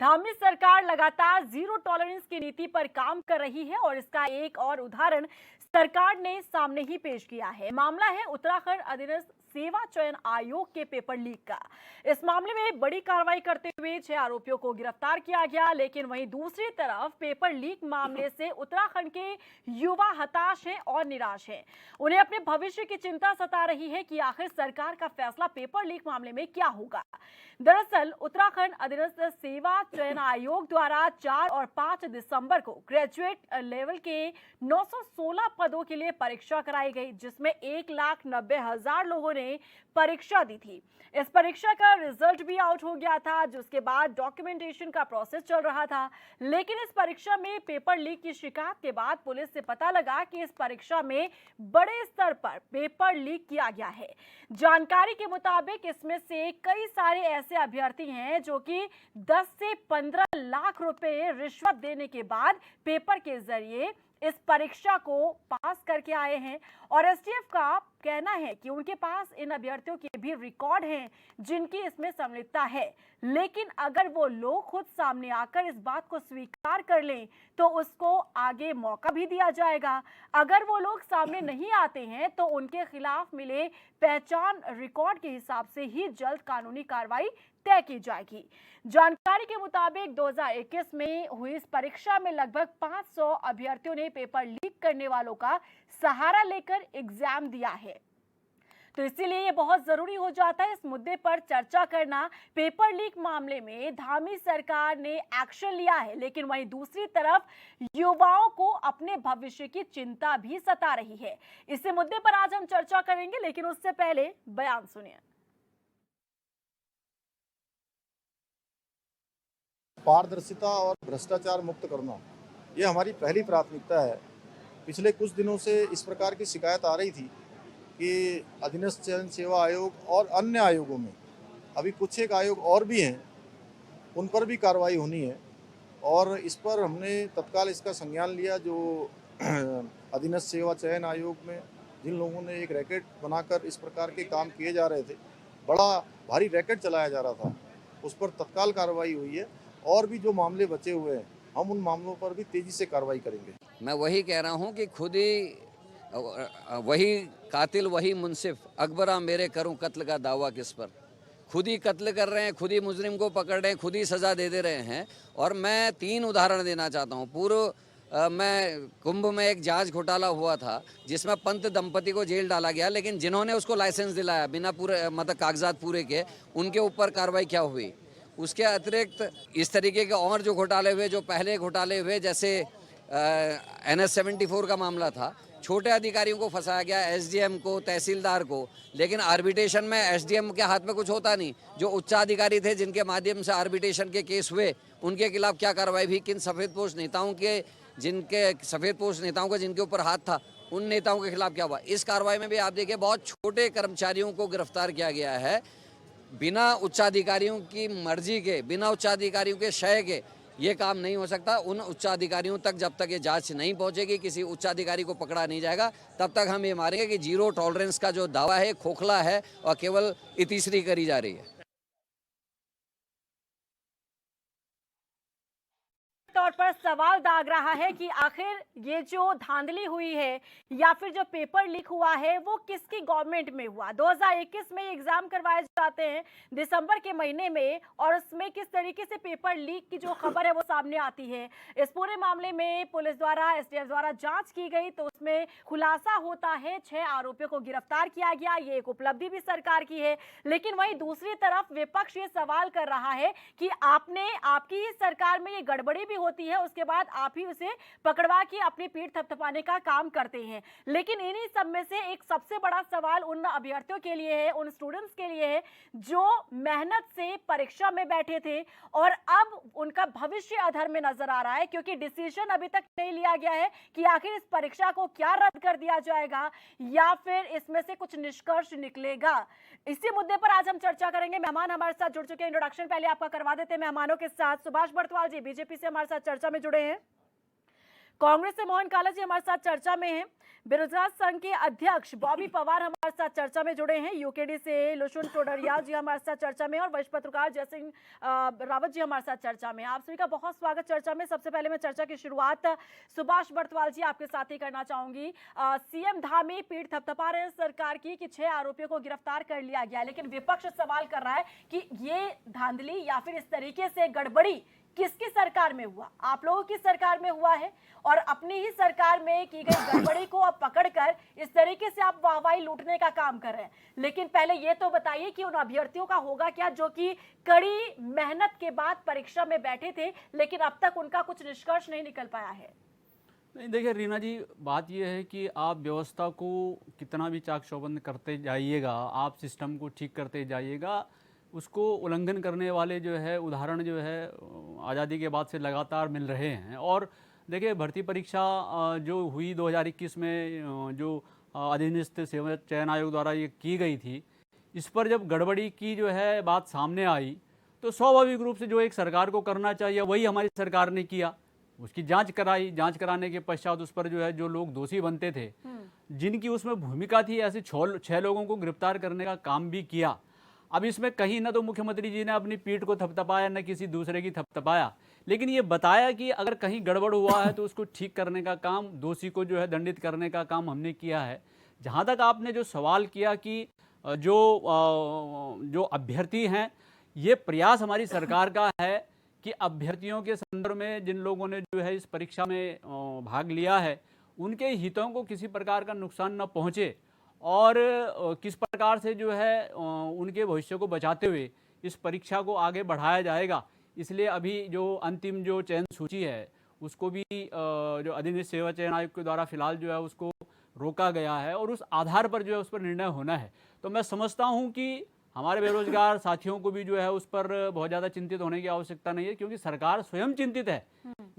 धामी सरकार लगातार zero tolerance की नीति पर काम कर रही है और इसका एक और उदाहरण सरकार ने सामने ही पेश किया है। मामला है उत्तराखंड अधीनस्थ सेवा चयन आयोग के पेपर लीक का। इस मामले में बड़ी कार्रवाई करते हुए 6 आरोपियों को गिरफ्तार किया गया, लेकिन वहीं दूसरी तरफ पेपर लीक मामले से उत्तराखंड के युवा हताश हैं और निराश हैं। उन्हें अपने भविष्य की चिंता सता रही है कि आखिर सरकार का फैसला पेपर लीक मामले में क्या होगा। दरअसल उत्तराखंड अधीनस्थ सेवा चयन आयोग द्वारा 4 और 5 दिसंबर को ग्रेजुएट लेवल के 916 पदों के लिए परीक्षा कराई गई, जिसमें 1,90,000 लोगों ने परीक्षा दी थी। इस परीक्षा का रिजल्ट भी आउट हो गया था, जिसके बाद डॉक्यूमेंटेशन का प्रोसेस चल रहा था। लेकिन इस परीक्षा में पेपर लीक की शिकायत के बाद पुलिस से पता लगा कि इस परीक्षा में बड़े स्तर पर पेपर लीक किया गया है। जानकारी के मुताबिक इसमें से कई सारे ऐसे अभ्यर्थी हैं जो कि 10 से 15 लाख रुपए रिश्वत देने के बाद पेपर के जरिए इस परीक्षा को पास करके आए हैं। और एसटीएफ का कहना है कि उनके पास इन अभ्यर्थियों के भी रिकॉर्ड हैं जिनकी इसमें संलिप्तता है। लेकिन अगर वो लोग खुद सामने आकर इस बात को स्वीकार कर लें तो उसको आगे मौका भी दिया जाएगा। अगर वो लोग सामने नहीं आते हैं तो उनके खिलाफ मिले पहचान रिकॉर्ड के हिसाब से ही जल्द कानूनी कार्रवाई तय की जाएगी। जानकारी के मुताबिक 2021 में हुई इस परीक्षा में लगभग 500 अभ्यर्थियों ने पेपर लीक करने वालों का सहारा लेकर एग्जाम दिया है। तो इसीलिए ये बहुत जरूरी हो जाता है इस मुद्दे पर चर्चा करना। पेपर लीक मामले में धामी सरकार ने एक्शन लिया है, लेकिन वहीं दूसरी तरफ युवाओं को अपने भविष्य की चिंता भी सता रही है। इसी मुद्दे पर आज हम चर्चा करेंगे, लेकिन उससे पहले बयान सुनिए। पारदर्शिता और भ्रष्टाचार मुक्त करना ये हमारी पहली प्राथमिकता है। पिछले कुछ दिनों से इस प्रकार की शिकायत आ रही थी कि अधीनस्थ चयन सेवा आयोग और अन्य आयोगों में अभी कुछ एक आयोग और भी हैं, उन पर भी कार्रवाई होनी है। और इस पर हमने तत्काल इसका संज्ञान लिया। जो अधीनस्थ सेवा चयन आयोग में जिन लोगों ने एक रैकेट बनाकर इस प्रकार के काम किए जा रहे थे, बड़ा भारी रैकेट चलाया जा रहा था, उस पर तत्काल कार्रवाई हुई है। और भी जो मामले बचे हुए हैं, हम उन मामलों पर भी तेजी से कार्रवाई करेंगे। मैं वही कह रहा हूँ कि खुद ही वही कातिल वही मुंसिफ, अकबरा मेरे करूं कत्ल का दावा किस पर। खुद ही कत्ल कर रहे हैं, खुद ही मुजरिम को पकड़ रहे हैं, खुद ही सज़ा दे दे रहे हैं। और मैं 3 उदाहरण देना चाहता हूँ। मैं कुंभ में एक जहाज घोटाला हुआ था जिसमें पंत दंपति को जेल डाला गया, लेकिन जिन्होंने उसको लाइसेंस दिलाया बिना पूरे मतलब कागजात पूरे के, उनके ऊपर कार्रवाई क्या हुई। उसके अतिरिक्त इस तरीके के और जो घोटाले हुए, जो पहले घोटाले हुए, जैसे NS-74 का मामला था, छोटे अधिकारियों को फंसाया गया, एसडीएम को, तहसीलदार को, लेकिन आर्बिट्रेशन में एसडीएम के हाथ में कुछ होता नहीं। जो उच्चाधिकारी थे जिनके माध्यम से आर्बिट्रेशन के केस हुए, उनके खिलाफ क्या कार्रवाई हुई। किन सफ़ेदपोश नेताओं के जिनके ऊपर हाथ था, उन नेताओं के खिलाफ क्या हुआ। इस कार्रवाई में भी आप देखिए बहुत छोटे कर्मचारियों को गिरफ्तार किया गया है, बिना उच्चाधिकारियों की मर्जी के, बिना उच्चाधिकारियों के शय के ये काम नहीं हो सकता। उन उच्चाधिकारियों तक जब तक ये जांच नहीं पहुंचेगी, किसी उच्चाधिकारी को पकड़ा नहीं जाएगा, तब तक हम ये मानेंगे कि जीरो टॉलरेंस का जो दावा है खोखला है और केवल इतीसरी करी जा रही है। तौर पर सवाल दाग रहा है कि आखिर ये जो धांधली हुई है या फिर जो पेपर लीक हुआ है वो किसकी गवर्नमेंट में हुआ। 2021 में एग्जाम करवाए जाते हैं दिसंबर के महीने में, और उसमें किस तरीके से पेपर लीक की जो खबर है वो सामने आती है। इस पूरे मामले में पुलिस द्वारा, एसटीएफ द्वारा जांच की गई तो उसमें खुलासा होता है, 6 आरोपियों को गिरफ्तार किया गया। ये एक उपलब्धि भी सरकार की है। लेकिन वहीं दूसरी तरफ विपक्ष ये सवाल कर रहा है कि आपकी ही सरकार में ये गड़बड़ी भी होती है, उसके बाद आप ही उसे पकड़वा के अपनी पीठ थपथपाने का काम करते हैं। लेकिन इन्हीं सब में से एक सबसे बड़ा सवाल उन अभ्यर्थियों के लिए है, उन स्टूडेंट्स के लिए है जो मेहनत से परीक्षा में बैठे थे और अब उनका भविष्य अधर में नजर आ रहा है, क्योंकि डिसीजन अभी तक नहीं लिया गया है कि आखिर इस परीक्षा को क्या रद्द कर दिया जाएगा या फिर इसमें से कुछ निष्कर्ष निकलेगा। इसी मुद्दे पर आज हम चर्चा करेंगे। मेहमान हमारे साथ जुड़ चुके हैं। इंट्रोडक्शन पहले आपका करवा देते हैं मेहमानों के साथ। सुभाष बर्तवाल जी बीजेपी से हमारे साथ चर्चा में जुड़े हैं। कांग्रेस से मोहन काला जी हमारे साथ चर्चा में हैं। बेरोजगार संघ के अध्यक्ष बॉबी पवार हमारे साथ चर्चा में जुड़े हैं। यूकेडी से लुशुन टोडरियाल जी हमारे साथ चर्चा में और वरिष्ठ पत्रकार जयसिंह रावत जी हमारे साथ चर्चा में। आप सभी का बहुत स्वागत चर्चा में। सबसे पहले मैं चर्चा की शुरुआत सुभाष बर्तवाल जी आपके साथ ही करना चाहूंगी। सीएम धामी पीठ थपथपा रहे हैं सरकार की कि 6 आरोपियों को गिरफ्तार कर लिया गया, लेकिन विपक्ष सवाल कर रहा है कि ये धांधली या फिर इस तरीके से गड़बड़ी किसकी सरकार में हुआ? आप लोगों की सरकार में हुआ है और अपनी ही सरकार में की गई गड़बड़ी को अब पकड़कर इस तरीके से आप वाहवाही लूटने का काम कर रहे हैं। लेकिन पहले ये तो बताइए कि उन अभ्यर्थियों का होगा क्या जो कि कड़ी मेहनत के बाद परीक्षा में बैठे थे, लेकिन अब तक उनका कुछ निष्कर्ष नहीं निकल पाया है। नहीं, देखिए रीना जी, बात यह है कि आप व्यवस्था को कितना भी चाक चौबंद करते जाइएगा, आप सिस्टम को ठीक करते जाइएगा, उसको उल्लंघन करने वाले जो है उदाहरण जो है आज़ादी के बाद से लगातार मिल रहे हैं। और देखिए, भर्ती परीक्षा जो हुई 2021 में, जो अधीनस्थ सेवा चयन आयोग द्वारा ये की गई थी, इस पर जब गड़बड़ी की जो है बात सामने आई तो स्वाभाविक रूप से जो एक सरकार को करना चाहिए वही हमारी सरकार ने किया। उसकी जांच कराई, जांच कराने के पश्चात उस पर जो है जो लोग दोषी बनते थे, जिनकी उसमें भूमिका थी, ऐसे 6 लोगों को गिरफ्तार करने का काम भी किया। अब इसमें कहीं न तो मुख्यमंत्री जी ने अपनी पीठ को थपथपाया, न किसी दूसरे की थपथपाया, लेकिन ये बताया कि अगर कहीं गड़बड़ हुआ है तो उसको ठीक करने का काम, दोषी को जो है दंडित करने का काम हमने किया है। जहाँ तक आपने जो सवाल किया कि जो अभ्यर्थी हैं, ये प्रयास हमारी सरकार का है कि अभ्यर्थियों के संदर्भ में जिन लोगों ने जो है इस परीक्षा में भाग लिया है, उनके हितों को किसी प्रकार का नुकसान न पहुँचे और किस प्रकार से जो है उनके भविष्य को बचाते हुए इस परीक्षा को आगे बढ़ाया जाएगा। इसलिए अभी जो अंतिम जो चयन सूची है उसको भी जो अधीनस्थ सेवा चयन आयोग के द्वारा फिलहाल जो है उसको रोका गया है और उस आधार पर जो है उस पर निर्णय होना है। तो मैं समझता हूँ कि हमारे बेरोजगार साथियों को भी जो है उस पर बहुत ज़्यादा चिंतित होने की आवश्यकता नहीं है, क्योंकि सरकार स्वयं चिंतित है।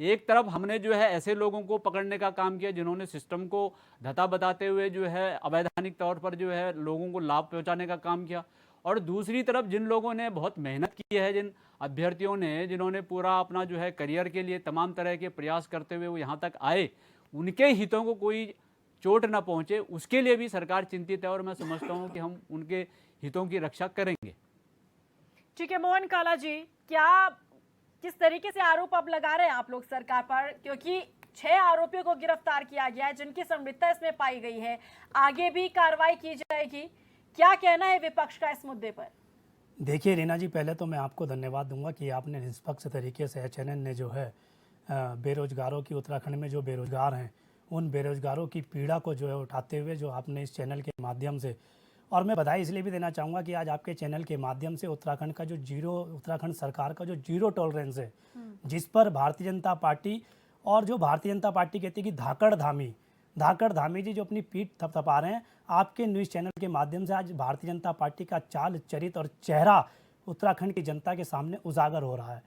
एक तरफ हमने जो है ऐसे लोगों को पकड़ने का काम किया जिन्होंने सिस्टम को धता बताते हुए जो है अवैधानिक तौर पर जो है लोगों को लाभ पहुंचाने का काम किया, और दूसरी तरफ जिन लोगों ने बहुत मेहनत की है, जिन अभ्यर्थियों ने, जिन्होंने पूरा अपना जो है करियर के लिए तमाम तरह के प्रयास करते हुए वो यहाँ तक आए, उनके हितों को कोई चोट ना पहुँचे, उसके लिए भी सरकार चिंतित है और मैं समझता हूँ कि हम उनके हितों की रक्षा करेंगे। ठीक है मोहन काला जी, क्या किस तरीके से आरोप अब लगा रहे हैं आप लोग सरकार पर, क्योंकि 6 आरोपियों को गिरफ्तार किया गया है जिनकी संलिप्तता इसमें पाई गई है, आगे भी कार्रवाई की जाएगी, क्या कहना है विपक्ष का इस मुद्दे पर? देखिए रीना जी, पहले तो मैं आपको धन्यवाद दूंगा कि आपने निष्पक्ष तरीके से एचएनएन ने जो है बेरोजगारों की, उत्तराखंड में जो बेरोजगार हैं उन बेरोजगारों की पीड़ा को जो है उठाते हुए जो आपने इस चैनल के माध्यम से, और मैं बधाई इसलिए भी देना चाहूँगा कि आज आपके चैनल के माध्यम से उत्तराखंड का जो उत्तराखंड सरकार का जो जीरो टॉलरेंस है, जिस पर भारतीय जनता पार्टी और जो भारतीय जनता पार्टी कहती है कि धाकड़ धामी जी जो अपनी पीठ थपथपा रहे हैं, आपके न्यूज़ चैनल के माध्यम से आज भारतीय जनता पार्टी का चाल, चरित्र और चेहरा उत्तराखंड की जनता के सामने उजागर हो रहा है।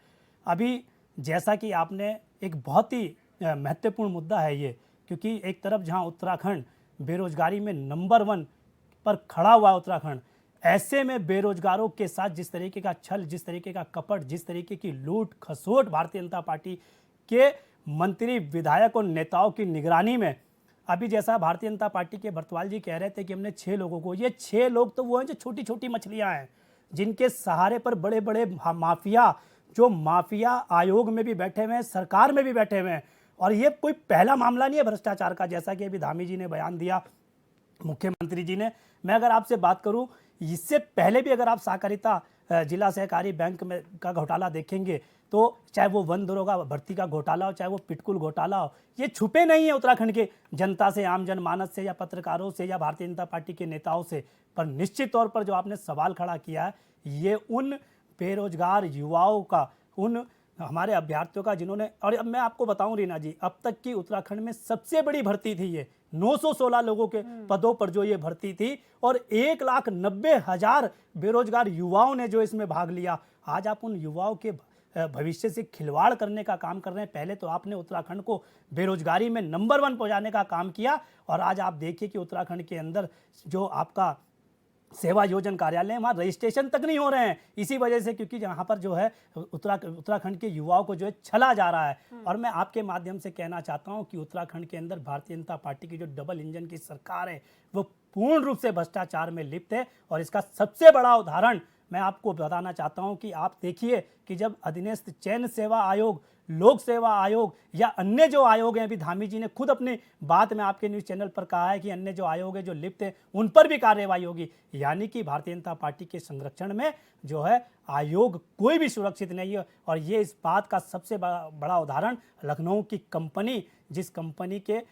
अभी जैसा कि आपने एक बहुत ही महत्वपूर्ण मुद्दा है ये, क्योंकि एक तरफ जहाँ उत्तराखंड बेरोजगारी में नंबर 1 पर खड़ा हुआ उत्तराखंड, ऐसे में बेरोजगारों के साथ जिस तरीके का छल, जिस तरीके का कपट, जिस तरीके की लूट खसोट भारतीय जनता पार्टी के मंत्री, विधायक और नेताओं की निगरानी में, अभी जैसा भारतीय जनता पार्टी के बर्तवाल जी कह रहे थे कि हमने 6 लोगों को, ये 6 लोग तो वो हैं जो छोटी छोटी मछलियां हैं, जिनके सहारे पर बड़े बड़े माफिया, जो माफिया आयोग में भी बैठे हुए हैं, सरकार में भी बैठे हुए हैं। और ये कोई पहला मामला नहीं है भ्रष्टाचार का, जैसा कि अभी धामी जी ने बयान दिया, मुख्यमंत्री जी ने। मैं अगर आपसे बात करूं, इससे पहले भी अगर आप सहकारिता जिला सहकारी बैंक में का घोटाला देखेंगे तो चाहे वो वन दरोगा भर्ती का घोटाला हो, चाहे वो पिटकुल घोटाला हो, ये छुपे नहीं है उत्तराखंड के जनता से, आम जनमानस से या पत्रकारों से या भारतीय जनता पार्टी के नेताओं से। पर निश्चित तौर पर जो आपने सवाल खड़ा किया है, ये उन बेरोजगार युवाओं का, उन हमारे अभ्यर्थियों का जिन्होंने, और अब मैं आपको बताऊं रीना जी, अब तक की उत्तराखंड में सबसे बड़ी भर्ती थी ये, 916 लोगों के पदों पर जो ये भर्ती थी और 1,90,000 बेरोजगार युवाओं ने जो इसमें भाग लिया। आज आप उन युवाओं के भविष्य से खिलवाड़ करने का काम कर रहे हैं। पहले तो आपने उत्तराखंड को बेरोजगारी में नंबर 1 पहुंचाने का काम किया, और आज आप देखिए कि उत्तराखंड के अंदर जो आपका सेवा योजन कार्यालय, वहाँ रजिस्ट्रेशन तक नहीं हो रहे हैं इसी वजह से, क्योंकि यहाँ पर जो है उत्तराखंड के युवाओं को जो है छला जा रहा है। और मैं आपके माध्यम से कहना चाहता हूँ कि उत्तराखंड के अंदर भारतीय जनता पार्टी की जो डबल इंजन की सरकार है वो पूर्ण रूप से भ्रष्टाचार में लिप्त है। और इसका सबसे बड़ा उदाहरण मैं आपको बताना चाहता हूं कि आप देखिए कि जब अधीनस्थ चयन सेवा आयोग, लोक सेवा आयोग या अन्य जो आयोग हैं, अभी धामी जी ने खुद अपनी बात में आपके न्यूज़ चैनल पर कहा है कि अन्य जो आयोग है जो लिप्त है उन पर भी कार्रवाई होगी। यानी कि भारतीय जनता पार्टी के संरक्षण में जो है आयोग कोई भी सुरक्षित नहीं है। और ये इस बात का सबसे बड़ा उदाहरण लखनऊ की कंपनी, जिस कंपनी के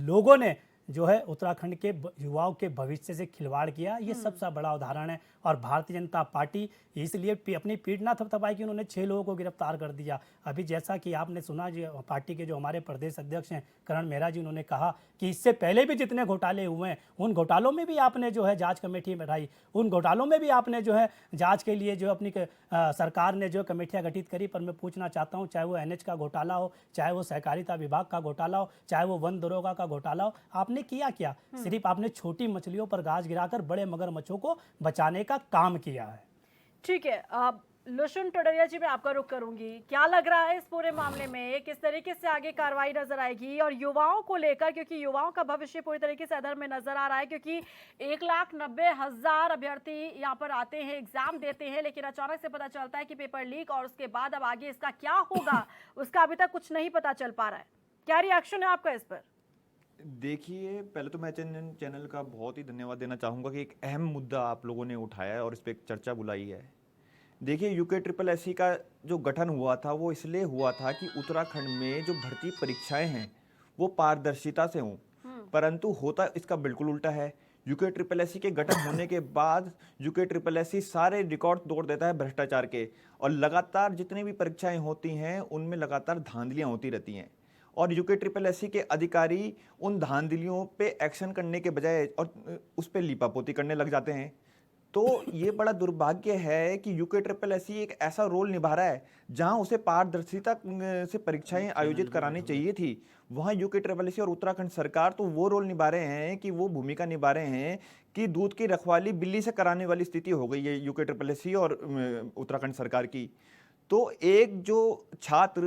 लोगों ने जो है उत्तराखंड के युवाओं के भविष्य से खिलवाड़ किया, ये सबसे बड़ा उदाहरण है। और भारतीय जनता पार्टी इसलिए अपनी पीठ ना थपथपाई कि उन्होंने 6 लोगों को गिरफ्तार कर दिया। अभी जैसा कि आपने सुना, जो पार्टी के जो हमारे प्रदेश अध्यक्ष हैं करण मेहरा जी, उन्होंने कहा कि इससे पहले भी जितने घोटाले हुए हैं उन घोटालों में भी आपने जो है जांच कमेटी बैठाई, उन घोटालों में भी आपने जो है जांच के लिए जो अपनी सरकार ने जो कमेटियां गठित करी। पर मैं पूछना चाहता हूं, चाहे वो NH का घोटाला हो, चाहे वो सहकारिता विभाग का घोटाला हो, चाहे वो वन दरोगा का घोटाला हो, आपने किया क्या? सिर्फ आपने छोटी मछलियों पर गाज गिराकर बड़े मगरमच्छों को बचाने का काम किया है। ठीक है, लुशन टोडरिया जी, मैं आपका रुख करूंगी। क्या लग रहा है इस पूरे मामले में, किस तरीके से आगे कार्रवाई नजर आएगी? और युवाओं को लेकर, क्योंकि युवाओं का भविष्य पूरी तरीके से अधर में नजर आ रहा है, क्योंकि 1,90,000 अभ्यर्थी यहाँ पर आते हैं, एग्जाम देते हैं, लेकिन अचानक से पता चलता है कि पेपर लीक, और उसके बाद अब आगे इसका क्या होगा उसका अभी तक कुछ नहीं पता चल पा रहा है। क्या रिएक्शन है आपका इस पर? देखिए, पहले तो मैं चैनल का बहुत ही धन्यवाद देना चाहूँगा कि एक अहम मुद्दा आप लोगों ने उठाया है और इस पर एक चर्चा बुलाई है। देखिए, UKSSC का जो गठन हुआ था वो इसलिए हुआ था कि उत्तराखंड में जो भर्ती परीक्षाएं हैं वो पारदर्शिता से हों, परंतु होता इसका बिल्कुल उल्टा है। UKSSC के गठन होने के बाद UKSSC सारे रिकॉर्ड तोड़ देता है भ्रष्टाचार के, और लगातार जितनी भी परीक्षाएं होती हैं उनमें लगातार धांधलियाँ होती रहती हैं। और UKSSC के अधिकारी उन धांधलियों पे एक्शन करने के बजाय और उस पे लीपापोती करने लग जाते हैं। तो ये बड़ा दुर्भाग्य है कि UKSSC एक ऐसा रोल निभा रहा है जहां उसे पारदर्शिता से परीक्षाएं आयोजित करानी चाहिए थी, वहां UKSSC और उत्तराखंड सरकार तो वो रोल निभा रहे हैं कि वो भूमिका निभा रहे हैं कि दूध की रखवाली बिल्ली से कराने वाली स्थिति हो गई है UKSSC और उत्तराखंड सरकार की। तो एक जो छात्र,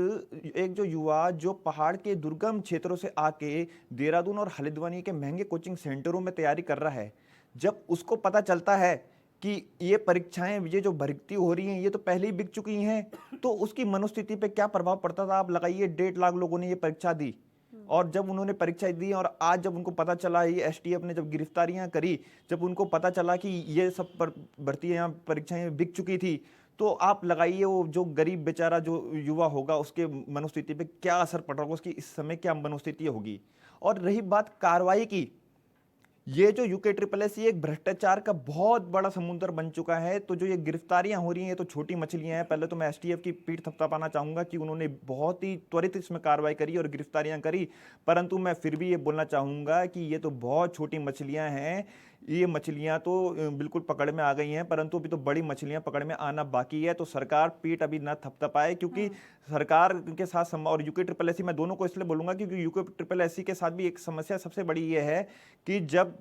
एक जो युवा जो पहाड़ के दुर्गम क्षेत्रों से आके देहरादून और हल्द्वानी के महंगे कोचिंग सेंटरों में तैयारी कर रहा है, जब उसको पता चलता है कि ये परीक्षाएं, ये जो भर्ती हो रही हैं ये तो पहले ही बिक चुकी हैं, तो उसकी मनोस्थिति पे क्या प्रभाव पड़ता था आप लगाइए। 1.5 लाख लोगों ने ये परीक्षा दी, और जब उन्होंने परीक्षा दी और आज जब उनको पता चला, ये STF ने जब गिरफ्तारियां करी, जब उनको पता चला कि ये सब भर्तियां परीक्षाएं बिक चुकी थी, तो आप लगाइए वो जो गरीब बेचारा जो युवा होगा उसके मनोस्थिति पे क्या असर पड़ रहा होगा, उसकी इस समय क्या मनोस्थिति होगी। और रही बात कार्रवाई की, ये जो UKSSC एक भ्रष्टाचार का बहुत बड़ा समुद्र बन चुका है। तो जो ये गिरफ्तारियां हो रही हैं तो छोटी मछलियां हैं। पहले तो मैं STF की पीठ थपथपाना चाहूँगा कि उन्होंने बहुत ही त्वरित इसमें कार्रवाई करी और गिरफ्तारियां करी, परंतु मैं फिर भी ये बोलना चाहूँगा कि ये तो बहुत छोटी मछलियाँ हैं। ये मछलियाँ तो बिल्कुल पकड़ में आ गई हैं, परंतु अभी तो बड़ी मछलियाँ पकड़ में आना बाकी है। तो सरकार पीठ अभी ना थपथपाए, क्योंकि सरकार के साथ और UKSSC, मैं दोनों को इसलिए बोलूँगा क्योंकि UKSSC के साथ भी एक समस्या सबसे बड़ी ये है कि जब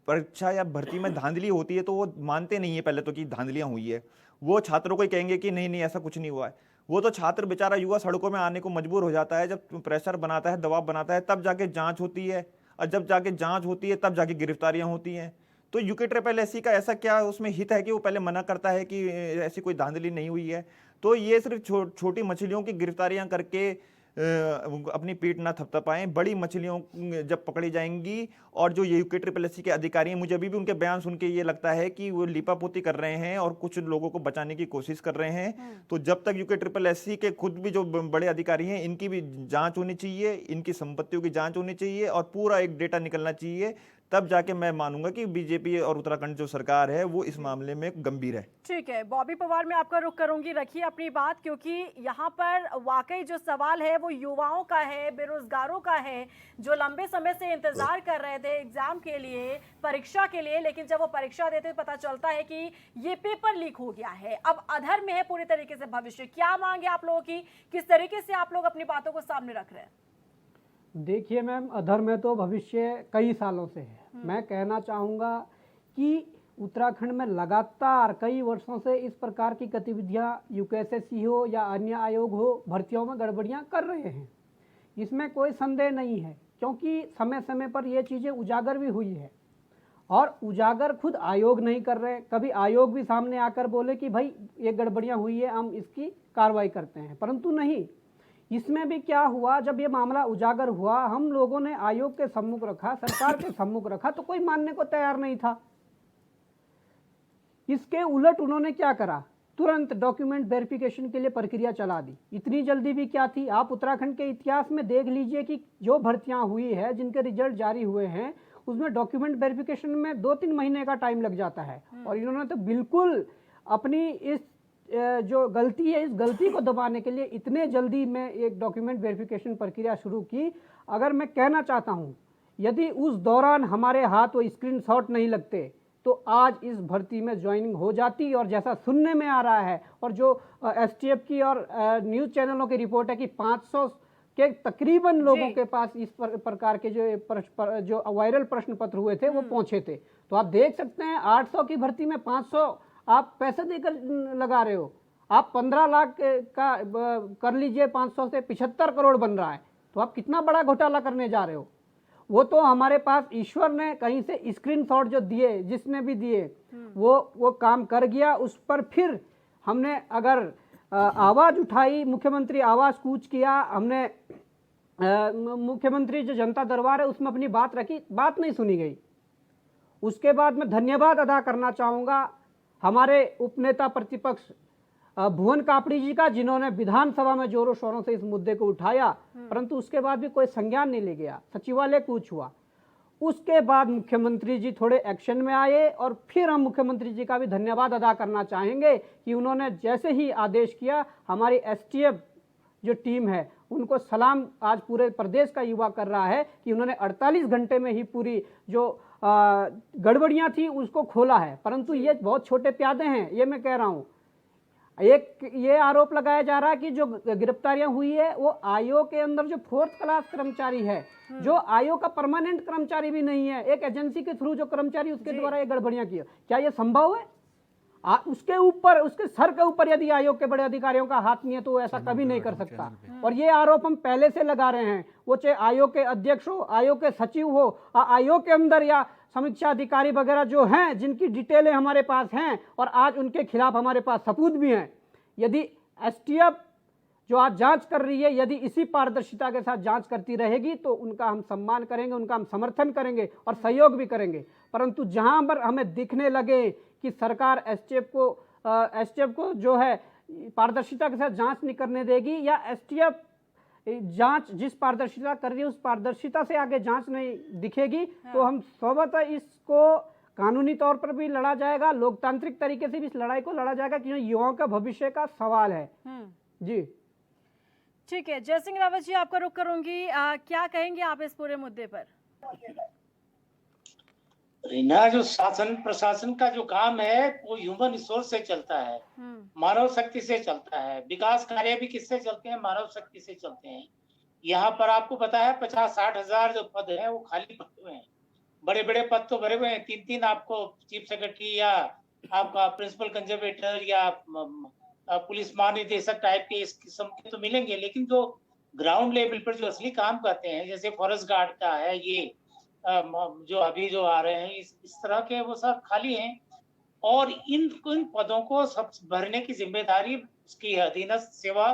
परीक्षा या भर्ती में धांधली होती है तो वो मानते नहीं है पहले तो कि धांधलियाँ हुई है। वो छात्रों को ही कहेंगे कि नहीं नहीं ऐसा कुछ नहीं हुआ है। वो तो छात्र बेचारा युवा सड़कों में आने को मजबूर हो जाता है, जब प्रेशर बनाता है, दबाव बनाता है, तब जाके जाँच होती है, और जब जाके जाँच होती है तब जाके गिरफ्तारियाँ होती हैं। तो UKSSC का ऐसा क्या उसमें हित है कि वो पहले मना करता है कि ऐसी कोई धांधली नहीं हुई है। तो ये सिर्फ छोटी मछलियों की गिरफ्तारियां करके अपनी पीठ ना थपथपाएं। बड़ी मछलियों जब पकड़ी जाएंगी, और जो ये UKSSC के अधिकारी हैं, मुझे अभी भी उनके बयान सुन के ये लगता है कि वो लीपापोती कर रहे हैं और कुछ लोगों को बचाने की कोशिश कर रहे हैं। तो जब तक UKSSC के खुद भी जो बड़े अधिकारी हैं इनकी भी जांच होनी चाहिए, इनकी संपत्तियों की जांच होनी चाहिए और पूरा एक डेटा निकलना चाहिए, तब जाके मैं मानूंगा कि BJP और उत्तराखंड जो सरकार है वो इस मामले में गंभीर है। ठीक है, बॉबी पवार, मैं आपका रुख करूंगी, रखिए अपनी बात, क्योंकि यहाँ पर वाकई जो सवाल है वो युवाओं का है, बेरोजगारों का है, जो लंबे समय से इंतजार कर रहे थे एग्जाम के लिए, परीक्षा के लिए, लेकिन जब वो परीक्षा देते पता चलता है कि ये पेपर लीक हो गया है। अब अधर में है पूरी तरीके से भविष्य। क्या मांगे आप लोगों की, किस तरीके से आप लोग अपनी बातों को सामने रख रहे हैं? देखिए मैम, अधर में तो भविष्य कई सालों से है। मैं कहना चाहूँगा कि उत्तराखंड में लगातार कई वर्षों से इस प्रकार की गतिविधियां यूकेएसएससी हो या अन्य आयोग हो भर्तियों में गड़बड़ियां कर रहे हैं। इसमें कोई संदेह नहीं है, क्योंकि समय समय पर ये चीज़ें उजागर भी हुई है और उजागर खुद आयोग नहीं कर रहे। कभी आयोग भी सामने आकर बोले कि भाई ये गड़बड़ियां हुई है, हम इसकी कार्रवाई करते हैं, परंतु नहीं। इसमें भी क्या हुआ, जब ये मामला उजागर हुआ, हम लोगों ने आयोग के सम्मुख रखा, सरकार के सम्मुख रखा, तो कोई मानने को तैयार नहीं था। इसके उलट उन्होंने क्या करा, तुरंत डॉक्यूमेंट वेरिफिकेशन के लिए प्रक्रिया चला दी। इतनी जल्दी भी क्या थी? आप उत्तराखंड के इतिहास में देख लीजिए कि जो भर्तियां हुई है, जिनके रिजल्ट जारी हुए हैं, उसमें डॉक्यूमेंट वेरिफिकेशन में 2-3 महीने का टाइम लग जाता है। और इन्होंने तो बिल्कुल अपनी इस जो गलती है, इस गलती को दबाने के लिए इतने जल्दी में एक डॉक्यूमेंट वेरिफिकेशन प्रक्रिया शुरू की। अगर मैं कहना चाहता हूं, यदि उस दौरान हमारे हाथ वो स्क्रीनशॉट नहीं लगते तो आज इस भर्ती में ज्वाइनिंग हो जाती। और जैसा सुनने में आ रहा है और जो एसटीएफ की और न्यूज़ चैनलों की रिपोर्ट है कि 500 के तकरीबन लोगों के पास इस प्रकार के जो वायरल प्रश्न पत्र हुए थे वो पहुंचे थे। तो आप देख सकते हैं 800 की भर्ती में 500 आप पैसे देकर लगा रहे हो। आप 15 लाख का कर लीजिए, 500 से 75 करोड़ बन रहा है, तो आप कितना बड़ा घोटाला करने जा रहे हो। वो तो हमारे पास ईश्वर ने कहीं से स्क्रीनशॉट जो दिए, जिसने भी दिए, वो काम कर गया। उस पर फिर हमने अगर आवाज़ उठाई, मुख्यमंत्री आवाज़ कूच किया, हमने मुख्यमंत्री जो जनता दरबार है उसमें अपनी बात रखी, बात नहीं सुनी गई। उसके बाद मैं धन्यवाद अदा करना चाहूँगा हमारे उपनेता प्रतिपक्ष भुवन कापड़ी जी का, जिन्होंने विधानसभा में जोरों शोरों से इस मुद्दे को उठाया, परंतु उसके बाद भी कोई संज्ञान नहीं ले गया। सचिवालय कूच हुआ। उसके बाद मुख्यमंत्री जी थोड़े एक्शन में आए और फिर हम मुख्यमंत्री जी का भी धन्यवाद अदा करना चाहेंगे कि उन्होंने जैसे ही आदेश किया, हमारी एसटीएफ जो टीम है उनको सलाम आज पूरे प्रदेश का युवा कर रहा है कि उन्होंने 48 घंटे में ही पूरी जो गड़बड़ियां थी उसको खोला है। परंतु ये बहुत छोटे प्यादे हैं, ये मैं कह रहा हूँ। एक ये आरोप लगाया जा रहा है कि जो गिरफ्तारियां हुई है वो आयोग के अंदर जो 4th क्लास कर्मचारी है, जो आयोग का परमानेंट कर्मचारी भी नहीं है, एक एजेंसी के थ्रू जो कर्मचारी, उसके द्वारा ये गड़बड़ियां की। क्या ये संभव है? उसके ऊपर, उसके सर के ऊपर यदि आयोग के बड़े अधिकारियों का हाथ नहीं है तो वो ऐसा कभी नहीं कर सकता। और ये आरोप हम पहले से लगा रहे हैं, वो चाहे आयोग के अध्यक्ष हो, आयोग के सचिव हो, आयोग के अंदर या समीक्षा अधिकारी वगैरह जो हैं, जिनकी डिटेलें हमारे पास हैं और आज उनके खिलाफ हमारे पास सबूत भी हैं। यदि एसटीएफ जो आज जांच कर रही है, यदि इसी पारदर्शिता के साथ जांच करती रहेगी तो उनका हम सम्मान करेंगे, उनका हम समर्थन करेंगे और सहयोग भी करेंगे। परंतु जहां पर हमें दिखने लगे कि सरकार एसटीएफ को जो है पारदर्शिता के साथ जांच नहीं करने देगी, या एसटीएफ जांच जिस पारदर्शिता कर रही है उस पारदर्शिता से आगे जांच नहीं दिखेगी, तो हम स्वतः इसको कानूनी तौर पर भी लड़ा जाएगा, लोकतांत्रिक तरीके से भी इस लड़ाई को लड़ा जाएगा, क्योंकि युवाओं का भविष्य का सवाल है। जी ठीक है, जय सिंह रावत जी, आपका रुख करूंगी। क्या कहेंगे आप इस पूरे मुद्दे पर? रीना, जो शासन प्रशासन का जो काम है वो ह्यूमन रिसोर्स से चलता है, मानव शक्ति से चलता है। विकास कार्य भी किससे चलते हैं? मानव शक्ति से चलते हैं। यहाँ पर आपको पता है 50-60 हजार जो पद हैं वो खाली पड़े हुए हैं। बड़े बड़े पद तो भरे हुए हैं, 3-3 आपको चीफ सेक्रेटरी या आपका प्रिंसिपल कंजर्वेटर या पुलिस महानिदेशक टाइप के इस किस्म के तो मिलेंगे, लेकिन जो ग्राउंड लेवल पर जो असली काम करते हैं, जैसे फॉरेस्ट गार्ड का है, ये जो अभी जो आ रहे हैं, इस तरह के वो सब खाली हैं। और इन पदों को सब भरने की जिम्मेदारी उसकी अधीनस्थ सेवा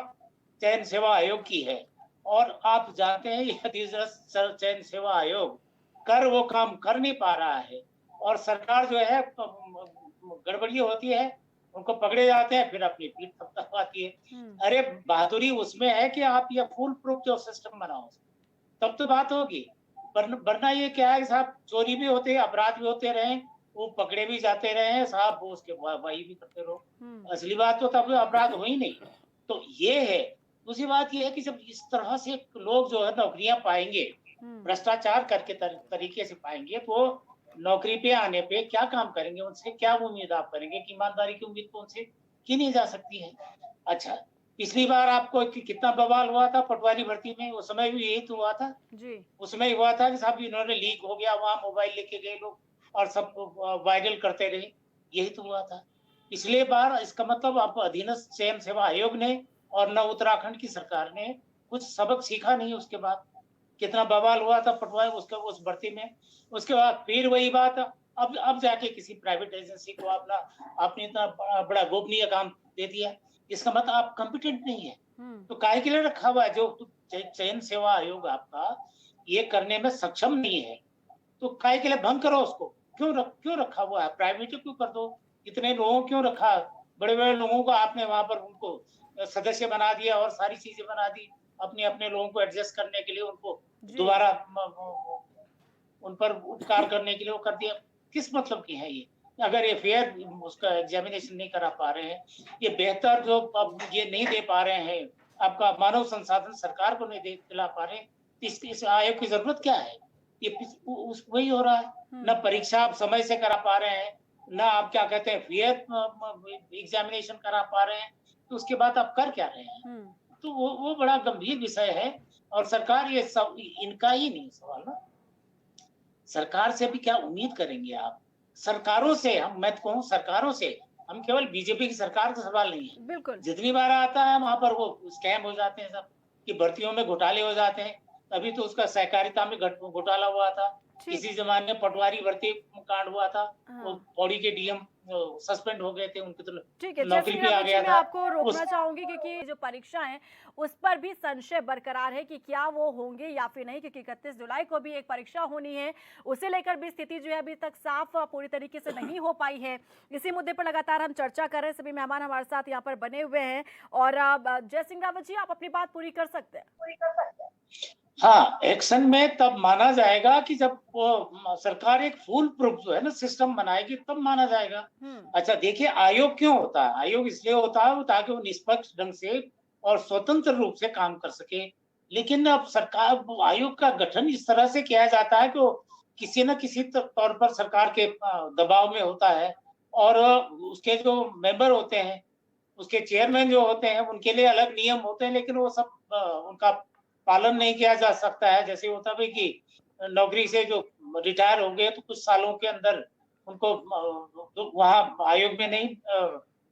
चयन सेवा आयोग की है। और आप जानते हैं ये अधीनस्थ चयन सेवा आयोग वो काम कर नहीं पा रहा है, और सरकार जो है गड़बड़ी होती है, उनको पकड़े जाते हैं, फिर अपनी पीठ थपथपाती है। अरे बहादुरी उसमें है कि आप ये फुल प्रूफ जो सिस्टम बनाओ, तब तो बात होगी। वरना ये क्या है साहब, चोरी भी होते, अपराध भी होते रहे, वो पकड़े भी जाते रहे साहब, वो उसके वही भी करते रहो। असली बात तो तब अपराध हो ही नहीं। तो ये है। दूसरी बात ये है कि जब इस तरह से लोग जो है नौकरियां पाएंगे, भ्रष्टाचार करके तरीके से पाएंगे, तो नौकरी पे आने पे क्या काम करेंगे? उनसे क्या उम्मीद आप करेंगे? कि ईमानदारी की उम्मीद तो उनसे की नहीं जा सकती है। अच्छा, पिछली बार आपको कितना बवाल हुआ था पटवारी भर्ती में, उस समय भी यही तो हुआ था जी। उसमें हुआ था कि साहब इन्होंने लीक हो गया, वहां मोबाइल लेके गए लोग, और सब वायरल करते रहे, यही तो हुआ था पिछले बार। इसका मतलब अब अधीनस्थ चयन सेवा आयोग ने और न उत्तराखंड की सरकार ने कुछ सबक सीखा नहीं। उसके बाद कितना बवाल हुआ था पटवारी उसका उस भर्ती में। उसके बाद फिर वही बात, अब जाके किसी प्राइवेट एजेंसी को आपने इतना बड़ा गोपनीय काम दे दिया, इसका मतलब आप कॉम्पिटेंट नहीं है। तो काहे के लिए रखा हुआ है? जो चयन सेवा आयोग आपका ये करने में सक्षम नहीं है, तो काहे के लिए भंग करो उसको? क्यों रखा हुआ है? प्राइवेट क्यों कर दो? इतने लोगों क्यों रखा? बड़े बड़े लोगों को आपने वहां पर उनको सदस्य बना दिया और सारी चीजें बना दी अपने अपने लोगों को एडजस्ट करने के लिए, उनको दोबारा उन पर उपकार करने के लिए वो कर दिया। किस मतलब की है ये? अगर ये फेयर उसका एग्जामिनेशन नहीं करा पा रहे हैं, ये बेहतर जो अब ये नहीं दे पा रहे हैं, आपका मानव संसाधन सरकार को नहीं दिला पा रहे, इस आयोग की जरूरत क्या है? ये वही हो रहा है। न परीक्षा आप समय से करा पा रहे हैं, न आप क्या कहते हैं फेयर एग्जामिनेशन करा पा रहे हैं, तो उसके बाद आप कर क्या रहे हैं? तो वो बड़ा गंभीर विषय है। और सरकार ये सब इनका ही नहीं सवाल ना, सरकार से भी क्या उम्मीद करेंगे आप? सरकारों से मैं तो कहूँ सरकारों से, हम केवल बीजेपी की सरकार का सवाल नहीं है। बिल्कुल। जितनी बार आता है वहां पर वो स्कैम हो जाते हैं सब, कि भर्तियों में घोटाले हो जाते हैं। अभी तो उसका सहकारिता में घोटाला हुआ था, इसी जमाने में पटवारी भर्ती कांड हुआ था। वो पौड़ी के डीएम सस्पेंड हो गए थे, उनकी तो ठीक है, नौकरी पे आ गया मैं था। आपको रोकना चाहूंगी क्योंकि जो परीक्षा है उस पर भी संशय बरकरार है कि क्या वो होंगे या फिर नहीं, क्योंकि 31 जुलाई को भी एक परीक्षा होनी है। उसे लेकर भी स्थिति जो है अभी तक साफ पूरी तरीके से नहीं हो पाई है। इसी मुद्दे पर लगातार हम चर्चा कर रहे हैं, सभी मेहमान हमारे साथ यहाँ पर बने हुए हैं। और जय सिंह रावत जी, आप अपनी बात पूरी कर सकते हैं। हाँ, एक्शन में तब माना जाएगा कि जब वो सरकार एक फुल प्रूफ जो है ना सिस्टम बनाएगी, तब माना जाएगा। अच्छा देखिए, आयोग क्यों होता है? आयोग इसलिए होता है ताकि वो निष्पक्ष ढंग से और स्वतंत्र रूप से काम कर सके। लेकिन अब सरकार आयोग का गठन इस तरह से किया जाता है कि वो किसी न किसी तौर पर सरकार के दबाव में होता है, और उसके जो मेंबर होते हैं, उसके चेयरमैन जो होते हैं, उनके लिए अलग नियम होते हैं, लेकिन वो सब उनका पालन नहीं किया जा सकता है। जैसे होता है कि नौकरी से जो रिटायर हो गए तो कुछ सालों के अंदर उनको वहां आयोग में नहीं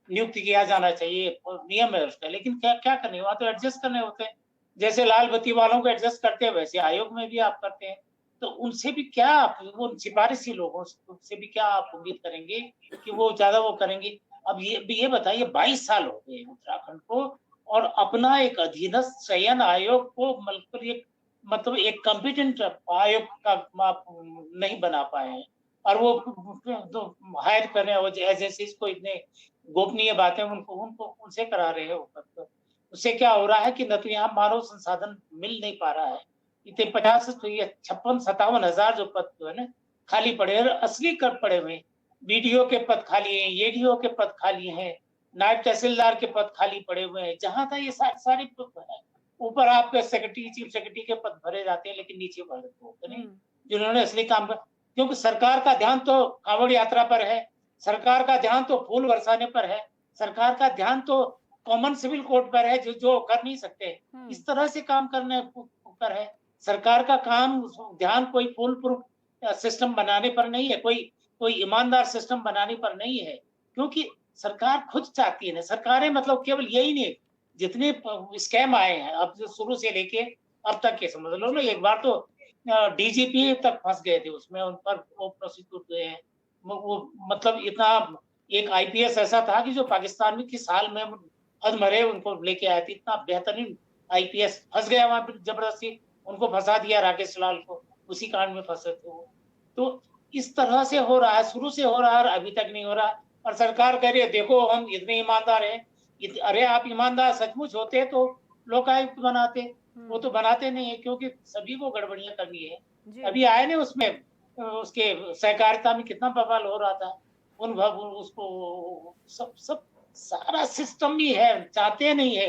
नियुक्त किया जाना चाहिए, नियम है उसका। लेकिन क्या क्या करने, वहां तो एडजस्ट करने होते हैं। जैसे लाल बत्ती वालों को एडजस्ट करते हैं, वैसे आयोग में भी आप करते हैं। तो उनसे भी क्या आप, वो सिफारिशी लोगों से भी क्या आप उम्मीद करेंगे कि वो ज्यादा वो करेंगे? अब ये बताइए, 22 साल हो गए उत्तराखंड को, और अपना एक अधीनस्थ चयन आयोग को मतलब एक कॉम्पिटेंट आयोग का आप नहीं बना पाए हैं, और वो हायर कर रहे हैं एजेंसीज को, इतने गोपनीय बातें उनको उनसे करा रहे हैं। उससे क्या हो रहा है कि न तो यहाँ मानव संसाधन मिल नहीं पा रहा है। इतने 56-57 हजार जो पद जो है ना खाली पड़े हैं, असली कर पड़े हुए, बीडीओ के पद खाली हैं, एडीओ के पद खाली हैं, नायब तहसीलदार के पद खाली पड़े हुए हैं। जहां था ये सारे ऊपर आपके सेक्रेटरी, चीफ सेक्रेटरी के पद भरे जाते हैं, लेकिन नीचे भरे होते नहीं, जिन्होंने असली काम कर। क्योंकि सरकार का ध्यान तो कांवड़ यात्रा पर है, सरकार का ध्यान तो फूल बरसाने पर है, सरकार का ध्यान तो कॉमन सिविल कोड पर है, जो कर नहीं सकते। इस तरह से काम करने पर है सरकार का काम। ध्यान कोई फुल प्रूफ सिस्टम बनाने पर नहीं है, कोई ईमानदार सिस्टम बनाने पर नहीं है, क्योंकि सरकार खुद चाहती है ना। सरकारें मतलब केवल यही नहीं, जितने स्कैम आए हैं अब शुरू से लेके अब तक के, समझ लो ना, एक बार तो डीजीपी तक फंस गए थे उसमें, उन पर वो प्रोसिक्यूट हुए हैं। वो मतलब इतना, एक आईपीएस ऐसा था कि जो पाकिस्तान में किस हाल में अधमरे उनको लेके आए थे, इतना बेहतरीन आईपीएस फंस गया वहां पर, जबरदस्ती उनको फंसा दिया, राकेश लाल को, उसी कांड में फंसे थे वो। तो इस तरह से हो रहा है, शुरू से हो रहा है, अभी तक नहीं हो रहा। और सरकार कह रही है देखो हम इतने ईमानदार हैं। अरे आप ईमानदार सचमुच होते तो लोकायुक्त बनाते, वो तो बनाते नहीं है, क्योंकि सभी को गड़बड़ियां करनी है। अभी आए ना उसमें, उसके सहकारिता में कितना बवाल हो रहा था, उसको सब सारा सिस्टम ही है, चाहते नहीं है।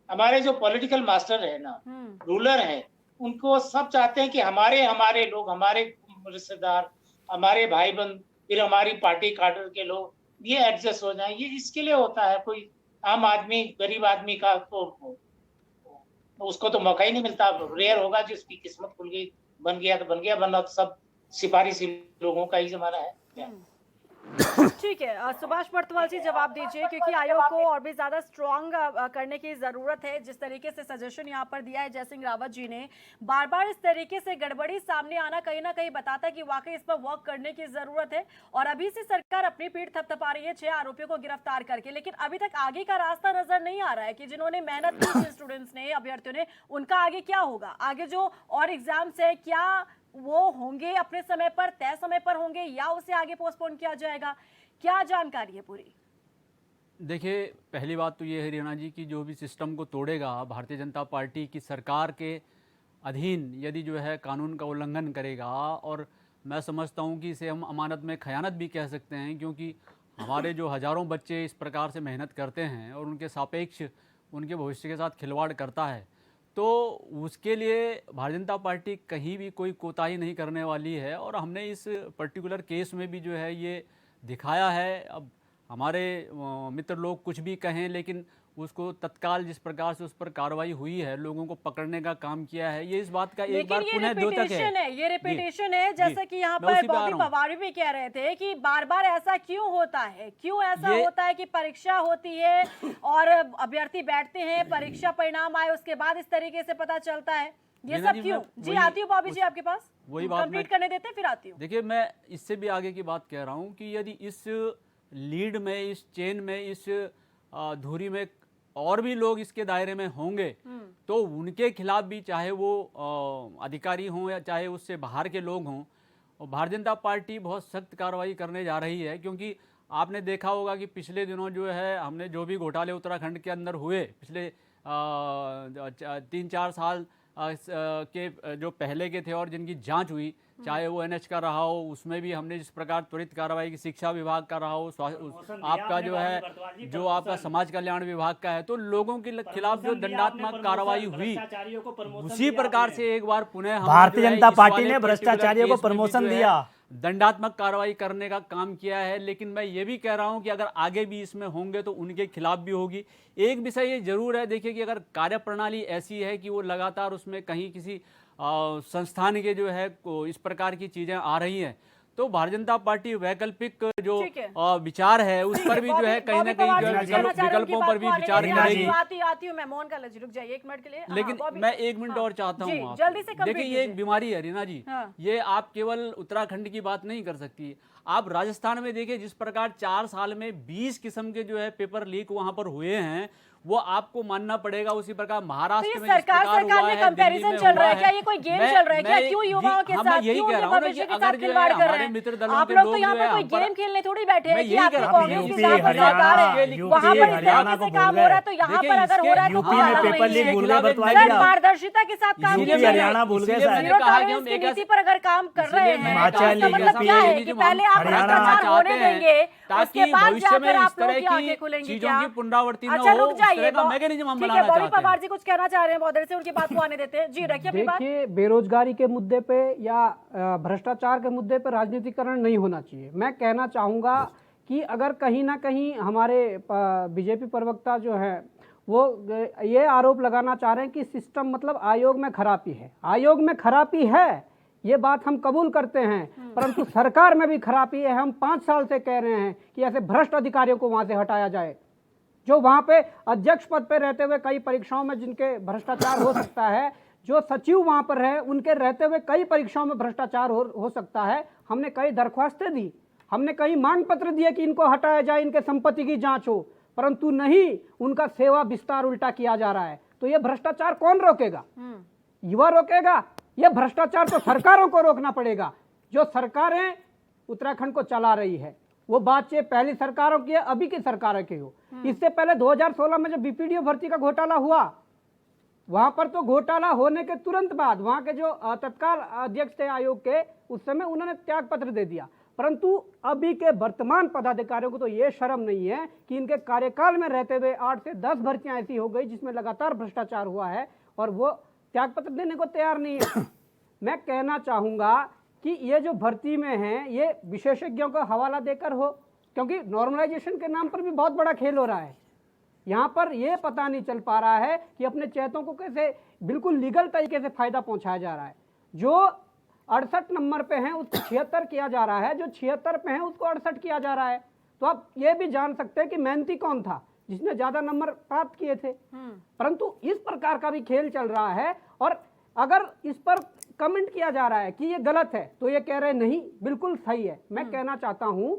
हमारे जो पॉलिटिकल मास्टर है ना, रूलर है, उनको सब चाहते हैं कि हमारे लोग, हमारे रिश्तेदार, हमारे भाई बंद, फिर हमारी पार्टी काडर के लोग ये एडजस्ट हो जाए। ये इसके लिए होता है। कोई आम आदमी, गरीब आदमी का तो उसको तो मौका ही नहीं मिलता। रेयर होगा जिसकी किस्मत खुल गई, बन गया तो बन गया, वरना तो सब सिफारिशी लोगों का ही जमाना है। सकते हैं। ठीक है, सुभाष बर्तवाल जी जवाब दीजिए, क्योंकि आयोग को और भी ज्यादा स्ट्रांग करने की जरूरत है। जिस तरीके से सजेशन यहाँ पर दिया है जयसिंह रावत जी ने, बार बार इस तरीके से गड़बड़ी सामने आना कहीं ना कहीं बताता है कि वाकई इस पर वर्क करने की जरूरत है। और अभी से सरकार अपनी पीठ थपथपा रही है 6 आरोपियों को गिरफ्तार करके, लेकिन अभी तक आगे का रास्ता नजर नहीं आ रहा है कि जिन्होंने मेहनत की, जिन स्टूडेंट्स ने, अभ्यर्थियों ने, उनका आगे क्या होगा। आगे जो और एग्जाम्स है, क्या वो होंगे अपने समय पर, तय समय पर होंगे, या उसे आगे पोस्टपोन किया जाएगा? क्या जानकारी है पूरी? देखिए, पहली बात तो ये है रियाना जी की जो भी सिस्टम को तोड़ेगा, भारतीय जनता पार्टी की सरकार के अधीन यदि जो है कानून का उल्लंघन करेगा, और मैं समझता हूँ कि इसे हम अमानत में खयानत भी कह सकते हैं, क्योंकि हमारे जो हज़ारों बच्चे इस प्रकार से मेहनत करते हैं और उनके सापेक्ष उनके भविष्य के साथ खिलवाड़ करता है, तो उसके लिए भारतीय जनता पार्टी कहीं भी कोई कोताही नहीं करने वाली है। और हमने इस पर्टिकुलर केस में भी जो है ये दिखाया है। अब हमारे मित्र लोग कुछ भी कहें, लेकिन उसको तत्काल जिस प्रकार से उस पर कार्रवाई हुई है, लोगों को पकड़ने का काम किया है, ये इस बात का एक बार पुनः द्योतक है। ये रिपीटेशन है, जैसा कि यहाँ पर बॉबी पवार भी कह रहे थे कि बार बार ऐसा क्यों होता है, क्यों ऐसा होता है कि परीक्षा होती है और अभ्यर्थी बैठते हैं, परीक्षा परिणाम आए उसके बाद इस तरीके से पता चलता है, ये सब क्यों? जी आती हूँ बॉबी जी आपके पास, वही बात कंप्लीट करने देते हैं फिर आती हूँ। देखिए, मैं इससे भी आगे की बात कह रहा हूँ कि यदि इस लीड में, इस चेन में, इस धुरी में और भी लोग इसके दायरे में होंगे, तो उनके खिलाफ भी, चाहे वो अधिकारी हों या चाहे उससे बाहर के लोग हों, और भारतीय जनता पार्टी बहुत सख्त कार्रवाई करने जा रही है। क्योंकि आपने देखा होगा कि पिछले दिनों जो है हमने जो भी घोटाले उत्तराखंड के अंदर हुए, पिछले 3-4 साल के जो पहले के थे और जिनकी जांच हुई, चाहे वो NH का रहा हो, उसमें भी हमने जिस प्रकार त्वरित कार्रवाई की, शिक्षा विभाग का रहा हो, आपका जो है, जो आपका समाज कल्याण विभाग का है, तो लोगों के खिलाफ जो दंडात्मक कार्रवाई हुई, उसी प्रकार से एक बार पुनः भारतीय जनता पार्टी ने भ्रष्टाचारियों को प्रमोशन दिया, दंडात्मक कार्रवाई करने का काम किया है। लेकिन मैं ये भी कह रहा हूं कि अगर आगे भी इसमें होंगे तो उनके खिलाफ भी होगी। एक विषय ये जरूर है, देखिए, कि अगर कार्यप्रणाली ऐसी है कि वो लगातार उसमें कहीं किसी संस्थान के जो है इस प्रकार की चीजें आ रही हैं, तो भारतीय जनता पार्टी वैकल्पिक जो विचार है उस पर भी जो है कहीं ना कहीं विकल्पों पर भी विचार करेगी। आती हूँ मैं, मोहन का लजी, रुक जाइए 1 मिनट के लिए। लेकिन मैं 1 मिनट और चाहता हूँ जल्दी से। देखिए, ये एक बीमारी है रीना जी, ये आप केवल उत्तराखंड की बात नहीं कर सकती। आप राजस्थान में देखिए, जिस प्रकार 4 साल में 20 किस्म के जो है पेपर लीक वहां पर हुए हैं, वो आपको मानना पड़ेगा। उसी प्रकार महाराष्ट्र में सरकार में कंपैरिजन चल रहा है क्या? ये कोई गेम चल रहा है क्या? क्यों युवाओं के साथ, क्यों उनके भविष्य के साथ खिलवाड़ कर रहे हैं? आप लोग तो यहाँ पर कोई गेम खेलने थोड़ी बैठे हैं कि आपकी कांग्रेस के साथ सरकार है, वहाँ पर इस तरीके से काम हो रहा है, तो यहाँ पर अगर हो रहा है तो पारदर्शिता के साथ काम किया जा रहा है। जीरो टॉलरेंस की नीति पर अगर काम कर रहे हैं, मतलब क्या है कि पहले आप भ्रष्टाचार होने देंगे, उसके बाद जाकर आप लोग की आंखें खुलेंगी क्या? अच्छा रुक जाइए, बॉबी पवार जी कुछ कहना चाह रहे हैं, बहुत देर से उनकी बात को आने देते हैं। जी रखिए अपनी बात। देखिए, बेरोजगारी के मुद्दे पे या भ्रष्टाचार के मुद्दे पे राजनीतिकरण नहीं होना चाहिए। मैं कहना चाहूंगा कि अगर कहीं ना कहीं हमारे बीजेपी प्रवक्ता जो है वो ये आरोप लगाना चाह रहे हैं कि सिस्टम, मतलब आयोग में खराबी है, आयोग में खराबी है, ये बात हम कबूल करते हैं, परंतु सरकार में भी खराबी है। हम 5 साल से कह रहे हैं कि ऐसे भ्रष्ट अधिकारियों को वहां से हटाया जाए, जो वहां पे अध्यक्ष पद पे रहते हुए कई परीक्षाओं में जिनके भ्रष्टाचार हो सकता है, जो सचिव वहां पर है उनके रहते हुए कई परीक्षाओं में भ्रष्टाचार हो सकता है। हमने कई दरख्वास्तें दी, हमने कई मांग पत्र दिए कि इनको हटाया जाए, इनके संपत्ति की जांच हो, परंतु नहीं, उनका सेवा विस्तार उल्टा किया जा रहा है। तो ये भ्रष्टाचार कौन रोकेगा? युवा रोकेगा? ये भ्रष्टाचार तो सरकारों को रोकना पड़ेगा। जो सरकारें उत्तराखंड को चला रही है, वो बात चाहे पहली सरकारों की है, अभी की सरकारों की हो। इससे पहले 2016 में जब बीपीडीओ भर्ती का घोटाला हुआ, वहां पर तो घोटाला होने के तुरंत बाद वहां के जो तत्काल अध्यक्ष थे आयोग के, उस समय उन्होंने त्याग पत्र दे दिया। परंतु अभी के वर्तमान पदाधिकारियों को तो ये शर्म नहीं है कि इनके कार्यकाल में रहते हुए 8 से 10 भर्तियां ऐसी हो गई जिसमें लगातार भ्रष्टाचार हुआ है, और वो त्याग पत्र देने को तैयार नहीं है। मैं कहना चाहूंगा कि ये जो भर्ती में है, ये विशेषज्ञों का हवाला देकर हो, क्योंकि नॉर्मलाइजेशन के नाम पर भी बहुत बड़ा खेल हो रहा है। यहाँ पर ये पता नहीं चल पा रहा है कि अपने चेतों को कैसे बिल्कुल लीगल तरीके से फायदा पहुंचाया जा रहा है। जो 68 नंबर पे हैं उसको 76 किया जा रहा है, जो 76 पे हैं उसको 68 किया जा रहा है। तो आप ये भी जान सकते हैं कि मेहनती कौन था जिसने ज्यादा नंबर प्राप्त किए थे। परंतु इस प्रकार का भी खेल चल रहा है, और अगर इस पर कमेंट किया जा रहा है कि ये गलत है तो ये कह रहे नहीं बिल्कुल सही है। मैं कहना चाहता हूं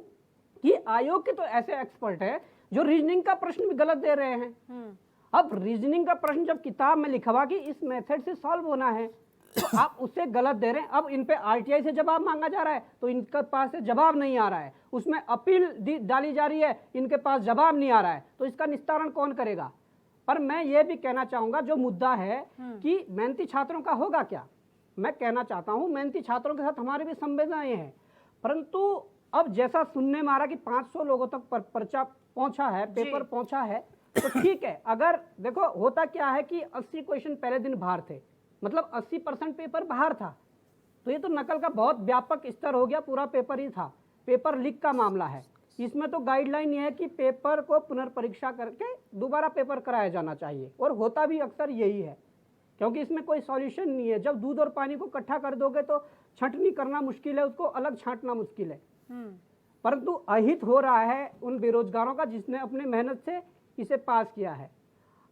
कि आयोग के तो ऐसे एक्सपर्ट है जो रीजनिंग का प्रश्न भी गलत दे रहे हैं। अब रीजनिंग का प्रश्न जब किताब में लिखवा कि इस मेथड से सॉल्व होना है तो आप उससे गलत दे रहे हैं। अब इन पे आरटीआई से जवाब मांगा जा रहा है तो इनके पास से जवाब नहीं आ रहा है, उसमें अपील डाली जा रही है, इनके पास जवाब नहीं आ रहा है, तो इसका निस्तारण कौन करेगा। पर मैं ये भी कहना चाहूंगा जो मुद्दा है कि मेहनती छात्रों का होगा क्या, मैं कहना चाहता हूं मेहनती छात्रों के साथ हमारी भी संवेदनाएं हैं, परंतु अब जैसा सुनने में आ रहा कि 500 लोगों तक पर्चा पहुंचा है, पेपर पहुंचा है, तो ठीक है। अगर देखो होता क्या है कि 80 क्वेश्चन पहले दिन बाहर थे, मतलब 80% पेपर बाहर था, तो ये तो नकल का बहुत व्यापक स्तर हो गया, पूरा पेपर ही था, पेपर लीक का मामला है। इसमें तो गाइडलाइन ये है कि पेपर को पुनर्परीक्षा करके दोबारा पेपर कराया जाना चाहिए, और होता भी अक्सर यही है, क्योंकि इसमें कोई सॉल्यूशन नहीं है। जब दूध और पानी को इकट्ठा कर दोगे तो छंटनी करना मुश्किल है, उसको अलग छांटना मुश्किल है। परंतु अहित हो रहा है उन बेरोजगारों का जिसने अपने मेहनत से इसे पास किया है।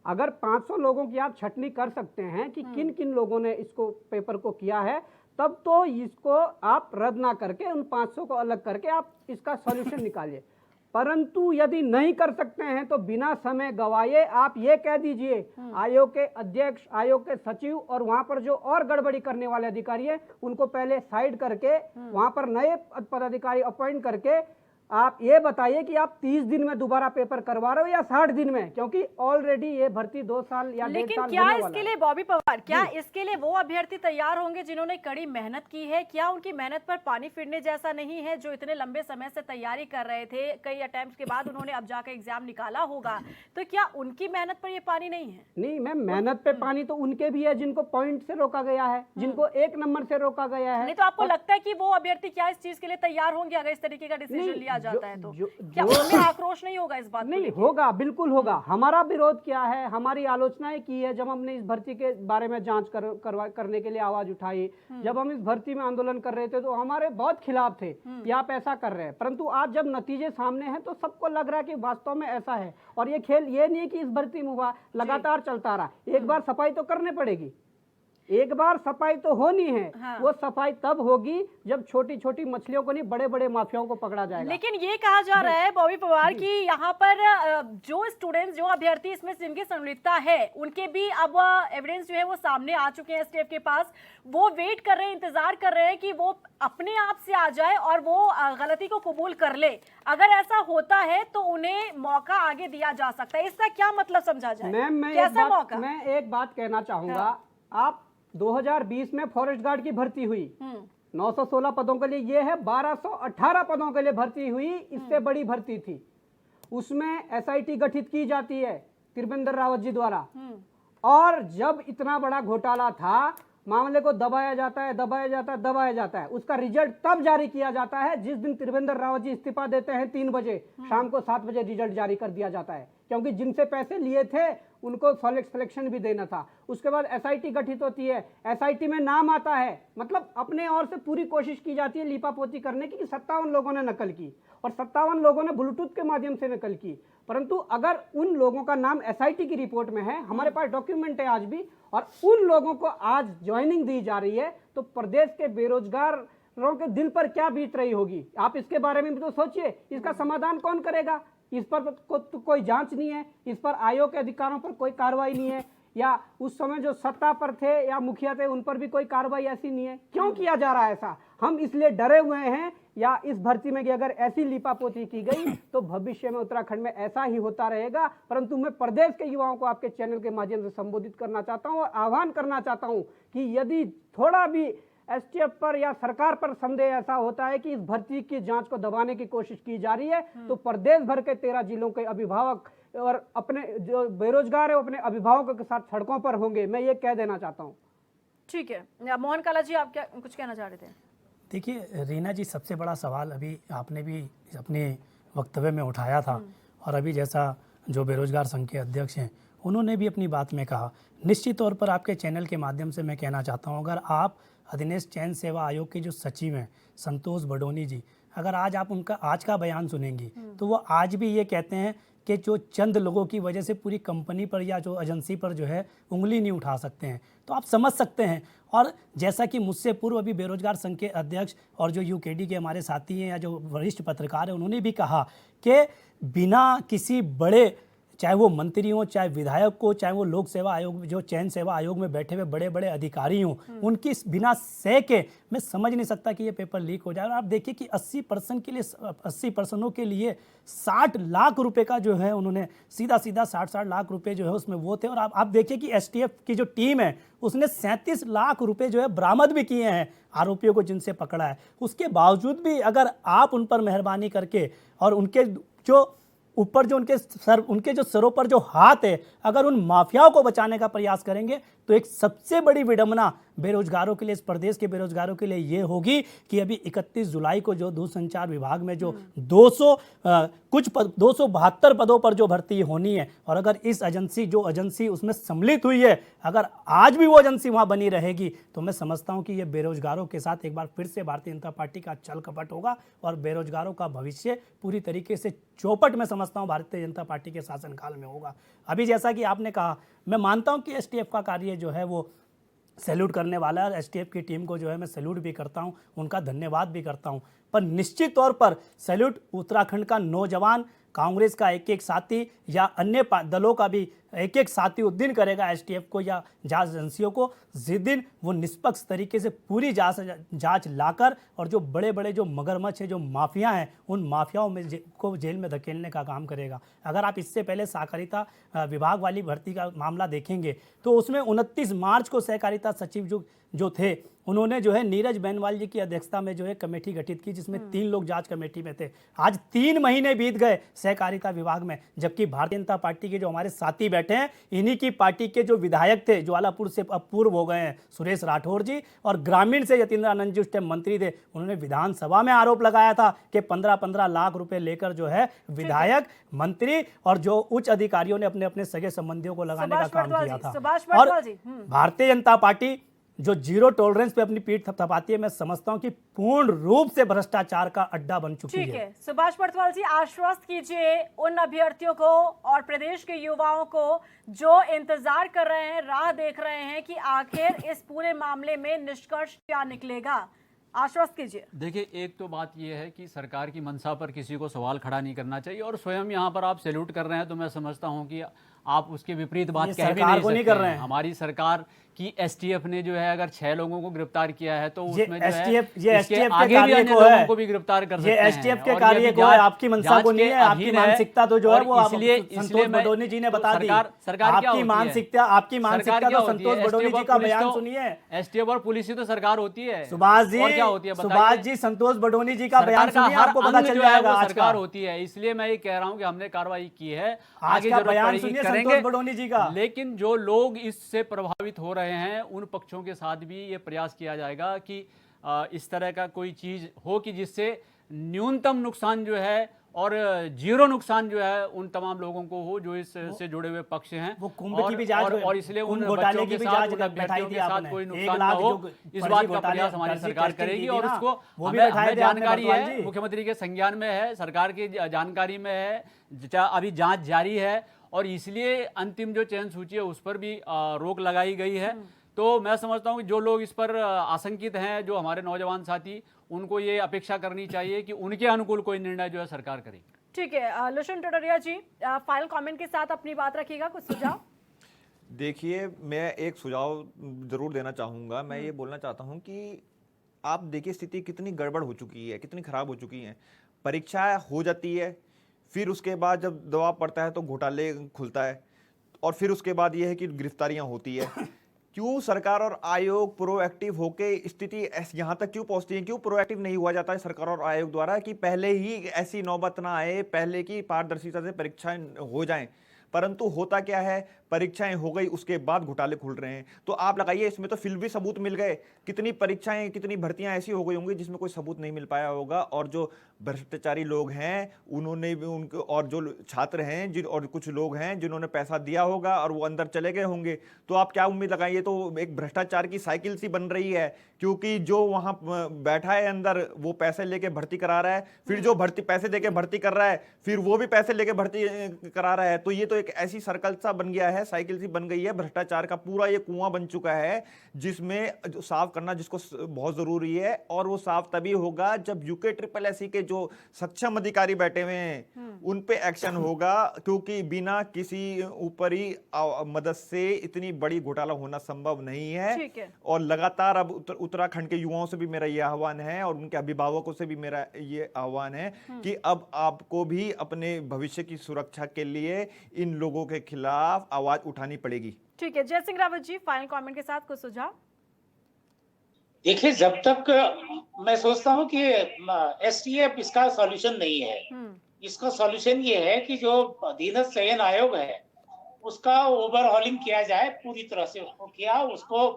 अगर 500 लोगों की आप छटनी कर सकते हैं कि किन किन लोगों ने इसको पेपर को किया है, तब तो इसको आप रद्द ना करके उन 500 को अलग करके आप इसका सॉल्यूशन निकालिए। परंतु यदि नहीं कर सकते हैं तो बिना समय गवाए आप ये कह दीजिए आयोग के अध्यक्ष, आयोग के सचिव और वहां पर जो और गड़बड़ी करने वाले अधिकारी हैं उनको पहले साइड करके वहां पर नए पदाधिकारी अपॉइंट करके आप ये बताइए कि आप 30 दिन में दोबारा पेपर करवा रहे हो या 60 दिन में, क्योंकि ऑलरेडी ये भर्ती 2 साल या 1.5 साल लेकिन क्या इसके लिए बॉबी पवार, क्या इसके लिए वो अभ्यर्थी तैयार होंगे जिन्होंने कड़ी मेहनत की है? क्या उनकी मेहनत पर पानी फिरने जैसा नहीं है? जो इतने लंबे समय से तैयारी कर रहे थे, कई अटेम्प्ट के बाद उन्होंने अब जाकर एग्जाम निकाला होगा, तो क्या उनकी मेहनत पर ये पानी नहीं है? नहीं मैम, मेहनत पे पानी तो उनके भी है जिनको पॉइंट से रोका गया है, जिनको 1 नंबर से रोका गया है। नहीं तो आपको लगता है कि वो अभ्यर्थी क्या इस चीज के लिए तैयार होंगे अगर इस तरीके का डिसीजन लिया जाता है तो? क्या उनमें आक्रोश नहीं होगा इस बात को? नहीं होगा, बिल्कुल होगा। हमारा विरोध क्या है, हमारी आलोचनाएं की है जब हमने इस भर्ती के बारे में जांच करने के लिए आवाज उठाई, जब हम इस भर्ती में आंदोलन कर रहे थे तो हमारे बहुत खिलाफ थे कि आप ऐसा कर रहे हैं। परंतु आज जब नतीजे सामने हैं तो सबको लग रहा है कि वास्तव में ऐसा है। और ये खेल ये नहीं है कि इस भर्ती में हुआ, लगातार चलता रहा। एक बार सफाई तो करनी पड़ेगी, एक बार सफाई तो होनी है। हाँ। वो सफाई तब होगी जब छोटी छोटी मछलियों को नहीं, बड़े बड़े माफियाओं को पकड़ा जाएगा। लेकिन ये कहा जा रहा है बॉबी पवार कि यहाँ पर जो स्टूडेंट्स, जो अभ्यर्थी इसमें जिनकी संलिप्तता है, उनके भी अब एविडेंस जो है वो सामने आ चुके हैं एसटीएफ के पास। वो वेट कर रहे हैं, इंतजार कर रहे हैं कि वो अपने आप से आ जाए और वो गलती को कबूल कर ले। अगर ऐसा होता है तो उन्हें मौका आगे दिया जा सकता है। इसका क्या मतलब समझा जाए? मैं एक बात कहना चाहूंगा। आप 2020 में फॉरेस्ट गार्ड की भर्ती हुई, 916 पदों के लिए, ये है 1218 पदों के लिए भर्ती हुई, इससे बड़ी भर्ती थी। उसमें एसआईटी गठित की जाती है त्रिवेंद्र रावत जी द्वारा, और जब इतना बड़ा घोटाला था, मामले को दबाया जाता है, उसका रिजल्ट तब जारी किया जाता है जिस दिन त्रिवेंद्र रावत जी इस्तीफा देते हैं 3 बजे, शाम को 7 बजे रिजल्ट जारी कर दिया जाता है, क्योंकि जिनसे पैसे लिए थे उनको सिलेक्शन भी देना था। उसके बाद एसआईटी गठित होती है, एसआईटी में नाम आता है, मतलब अपने ओर से पूरी कोशिश की जाती है लीपापोती करने की कि 57 लोगों ने नकल की और 57 लोगों ने ब्लूटूथ के माध्यम से नकल की। परंतु अगर उन लोगों का नाम एसआईटी की रिपोर्ट में है, हमारे पास डॉक्यूमेंट है आज भी, और उन लोगों को आज ज्वाइनिंग दी जा रही है, तो प्रदेश के बेरोजगारों के दिल पर क्या बीत रही होगी? आप इसके बारे में भी तो सोचिए। इसका समाधान कौन करेगा? इस पर कोई जांच नहीं है, इस पर आयोग के अधिकारों पर कोई कार्रवाई नहीं है, या उस समय जो सत्ता पर थे या मुखिया थे उन पर भी कोई कार्रवाई ऐसी नहीं है। क्यों किया जा रहा है ऐसा? हम इसलिए डरे हुए हैं, या इस भर्ती में कि अगर ऐसी लीपापोती की गई तो भविष्य में उत्तराखंड में ऐसा ही होता रहेगा। परंतु मैं प्रदेश के युवाओं को आपके चैनल के माध्यम से संबोधित करना चाहता हूं और आह्वान करना चाहता हूं कि यदि थोड़ा भी एसटीएफ पर या सरकार पर संदेह ऐसा होता है कि इस भर्ती की जांच को दबाने की कोशिश की जा रही है, तो प्रदेश भर के 13 जिलों के अभिभावक और अपने जो बेरोजगार है अपने अभिभावकों के साथ सड़कों पर होंगे, मैं ये कह देना चाहता हूँ। ठीक है, मोहन काला जी, आप क्या कुछ कहना चाह रहे थे? देखिए रीना जी, सबसे बड़ा सवाल अभी आपने भी अपने वक्तव्य में उठाया था, और अभी जैसा जो बेरोजगार संघ के अध्यक्ष हैं उन्होंने भी अपनी बात में कहा। निश्चित तौर पर आपके चैनल के माध्यम से मैं कहना चाहता हूँ, अगर आप अधीनस्थ चयन सेवा आयोग के जो सचिव हैं संतोष बडोनी जी, अगर आज आप उनका आज का बयान सुनेंगी तो वो आज भी ये कहते हैं कि जो चंद लोगों की वजह से पूरी कंपनी पर या जो एजेंसी पर जो है उंगली नहीं उठा सकते हैं। तो आप समझ सकते हैं। और जैसा कि मुझसे पूर्व अभी बेरोजगार संघ के अध्यक्ष और जो यूकेडी के हमारे साथी हैं या जो वरिष्ठ पत्रकार हैं, उन्होंने भी कहा कि बिना किसी बड़े, चाहे वो मंत्री हों, चाहे विधायक हो, चाहे वो लोक सेवा आयोग, जो चयन सेवा आयोग में बैठे हुए बड़े बड़े अधिकारी हों, उनकी बिना सह के मैं समझ नहीं सकता कि ये पेपर लीक हो जाए। और आप देखिए कि 80% के लिए 80% के लिए 60 लाख रुपए का जो है उन्होंने सीधा 60 लाख रुपए जो है उसमें वो थे। और आप देखिए कि एसटीएफ की जो टीम है उसने 37 लाख रुपए जो है बरामद भी किए हैं आरोपियों को जिनसे पकड़ा है। उसके बावजूद भी अगर आप उन पर मेहरबानी करके और उनके जो ऊपर जो उनके जो सरों पर जो हाथ है, अगर उन माफियाओं को बचाने का प्रयास करेंगे तो एक सबसे बड़ी विडंबना बेरोजगारों के लिए, इस प्रदेश के बेरोजगारों के लिए ये होगी कि अभी 31 जुलाई को जो दूरसंचार विभाग में जो 272 पदों पर जो भर्ती होनी है, और अगर इस एजेंसी उसमें सम्मिलित हुई है, अगर आज भी वो एजेंसी वहां बनी रहेगी तो मैं समझता हूं कि ये बेरोजगारों के साथ एक बार फिर से भारतीय जनता पार्टी का छल कपट होगा और बेरोजगारों का भविष्य पूरी तरीके से चौपट में समझता हूं भारतीय जनता पार्टी के शासनकाल में होगा। अभी जैसा कि आपने कहा, मैं मानता हूं कि एसटीएफ का कार्य जो है वो सैल्यूट करने वाला है और एसटीएफ की टीम को जो है मैं सैल्यूट भी करता हूं, उनका धन्यवाद भी करता हूं। पर निश्चित तौर पर सैल्यूट उत्तराखंड का नौजवान, कांग्रेस का एक एक साथी या अन्य दलों का भी एक एक साथी उस दिन करेगा एसटीएफ को या जांच एजेंसियों को, जिस दिन वो निष्पक्ष तरीके से पूरी जांच लाकर और जो बड़े बड़े जो मगरमच्छ है, जो माफिया हैं, उन माफियाओं में को जेल में धकेलने का काम करेगा। अगर आप इससे पहले सहकारिता विभाग वाली भर्ती का मामला देखेंगे तो उसमें 29 मार्च को सहकारिता सचिव जो थे, उन्होंने जो है नीरज बैनवाल जी की अध्यक्षता में जो है कमेटी गठित की, जिसमें 3 लोग जांच कमेटी में थे। आज 3 महीने बीत गए सहकारिता विभाग में, जबकि भारतीय जनता पार्टी के जो हमारे साथी बैठे हैं, इन्हीं की पार्टी के जो विधायक थे, ज्वालापुर से अब पूर्व हो गए हैं सुरेश राठौर जी, और ग्रामीण से यतीन्द्र आनंद जी उस टाइम मंत्री थे, उन्होंने विधानसभा में आरोप लगाया था कि 15-15 लाख रुपए लेकर जो है विधायक, मंत्री और जो उच्च अधिकारियों ने अपने अपने सगे संबंधियों को लगाने का काम किया था। और भारतीय जनता पार्टी जो जीरो टॉलरेंस पे अपनी पीठ थपथपाती है, मैं समझता हूं कि पूर्ण रूप से भ्रष्टाचार का अड्डा बन चुकी है। ठीक है, सुभाष बर्तवाल जी, आश्वस्त कीजिए उन अभ्यर्थियों को और प्रदेश के युवाओं को जो इंतजार कर रहे हैं, राह देख रहे हैं कि आखिर इस पूरे मामले में निष्कर्ष क्या निकलेगा। आश्वस्त कीजिए। देखिए, एक तो बात यह है कि सरकार की मंशा पर किसी को सवाल खड़ा नहीं करना चाहिए, और स्वयं यहाँ पर आप सैल्यूट कर रहे हैं तो मैं समझता हूँ कि आप उसके विपरीत बात कह भी नहीं सकते कर रहे हैं। हमारी सरकार की एसटीएफ ने जो है अगर 6 लोगों को गिरफ्तार किया है तो उसमें जो एसटीएफ है आगे भी अन्य लोगों को भी गिरफ्तार कर सकते हैं। ये एसटीएफ के कार्य को है, आपकी मंशा को नहीं है, आपकी मानसिकता तो जो है वो संतोष बडोनी जी ने बता दी। सरकार आपकी मानसिकता तो संतोष बडोनी जी का बयान सुनिए। एसटीएफ और पुलिस ही तो सरकार होती है। सुभाष जी संतोष बडोनी जी का बयान सुनिए, आपको पता चल जाएगा आज सरकार होती है। इसलिए मैं ये कह रहा हूँ कि हमने कार्रवाई की है, आगे का बयान सुनिए संतोष बडोनी जी का। लेकिन जो लोग इससे प्रभावित हो रहे हैं उन पक्षों के साथ भी ये प्रयास किया जाएगा कि इस तरह का कोई चीज हो कि जिससे न्यूनतम नुकसान जो है और जीरो नुकसान जो है उन तमाम लोगों को हो जो इससे जुड़े हुए पक्ष हैं। वो कुंभ की भी जांच और इसलिए उन घोटाले की भी जांच बैठाई के साथ कोई नुकसान ना हो, इस बात का प्रयास हमारी सरकार करेगी। और उसको हमें जानकारी है, मुख्यमंत्री के संज्ञान में है, सरकार की जानकारी में है, अभी जांच जारी है और इसलिए अंतिम जो चयन सूची है उस पर भी रोक लगाई गई है। तो मैं समझता हूँ कि जो लोग इस पर आशंकित हैं, जो हमारे नौजवान साथी, उनको ये अपेक्षा करनी चाहिए कि उनके अनुकूल कोई निर्णय जो है सरकार करेगी। ठीक है, लुशन टोडरिया जी फाइनल कमेंट के साथ अपनी बात रखिएगा, कुछ सुझाव। देखिए, मैं एक सुझाव जरूर देना चाहूँगा। मैं ये बोलना चाहता हूँ कि आप देखिए स्थिति कितनी गड़बड़ हो चुकी है, कितनी खराब हो चुकी है। परीक्षा हो जाती है, फिर उसके बाद जब दबाव पड़ता है तो घोटाले खुलता है, और फिर उसके बाद ये है कि गिरफ्तारियां होती है। क्यों सरकार और आयोग प्रोएक्टिव होके स्थिति यहाँ तक क्यों पहुंचती है? क्यों प्रोएक्टिव नहीं हुआ जाता है सरकार और आयोग द्वारा कि पहले ही ऐसी नौबत ना आए, पहले की पारदर्शिता से परीक्षाएं हो जाएं? परंतु होता क्या है, परीक्षाएं हो गई उसके बाद घोटाले खुल रहे हैं। तो आप लगाइए इसमें तो फिर भी सबूत मिल गए, कितनी परीक्षाएं कितनी भर्तियां ऐसी हो गई होंगी जिसमें कोई सबूत नहीं मिल पाया होगा, और जो भ्रष्टाचारी लोग हैं उन्होंने भी उनके, और जो छात्र हैं जिन, और कुछ लोग हैं जिन्होंने पैसा दिया होगा और वो अंदर चले गए होंगे। तो आप क्या उम्मीद लगाइए, तो एक भ्रष्टाचार की साइकिल सी बन रही है, क्योंकि जो वहां बैठा है अंदर वो पैसे लेके भर्ती करा रहा है, फिर जो भर्ती पैसे देके भर्ती कर रहा है फिर वो भी पैसे लेके भर्ती करा रहा है। तो ये तो एक ऐसी सर्कल सा बन गया है, साइकिल सी बन गई है, भ्रष्टाचार का पूरा ये कुआं बन चुका है, जिसमें साफ करना जिसको बहुत जरूरी है। और वो साफ तभी होगा जब UKSSC के जो सक्षम अधिकारी बैठे हुए हैं उन पे एक्शन होगा, क्योंकि बिना किसी ऊपरी मदद से इतनी बड़ी घोटाला होना संभव नहीं है। और लगातार अब उत्तराखंड के युवाओं से भी मेरा ये आह्वान है और उनके अभिभावकों से भी मेरा ये आह्वान है कि अब आपको भी अपने भविष्य की सुरक्षा के लिए इन लोगों के खिलाफ आवाज उठानी पड़ेगी। ठीक है, जय सिंह रावत जी फाइनल कमेंट के साथ कुछ सुझाव। देखिए, जब तक मैं सोचता हूं कि STF इसका सॉल्यूशन नहीं है। इसका सॉल्यूशन ये है कि जो अधीनस्थ चयन आयोग है उसका ओवरहॉलिंग किया जाए, पूरी तरह से उसको किया, उसको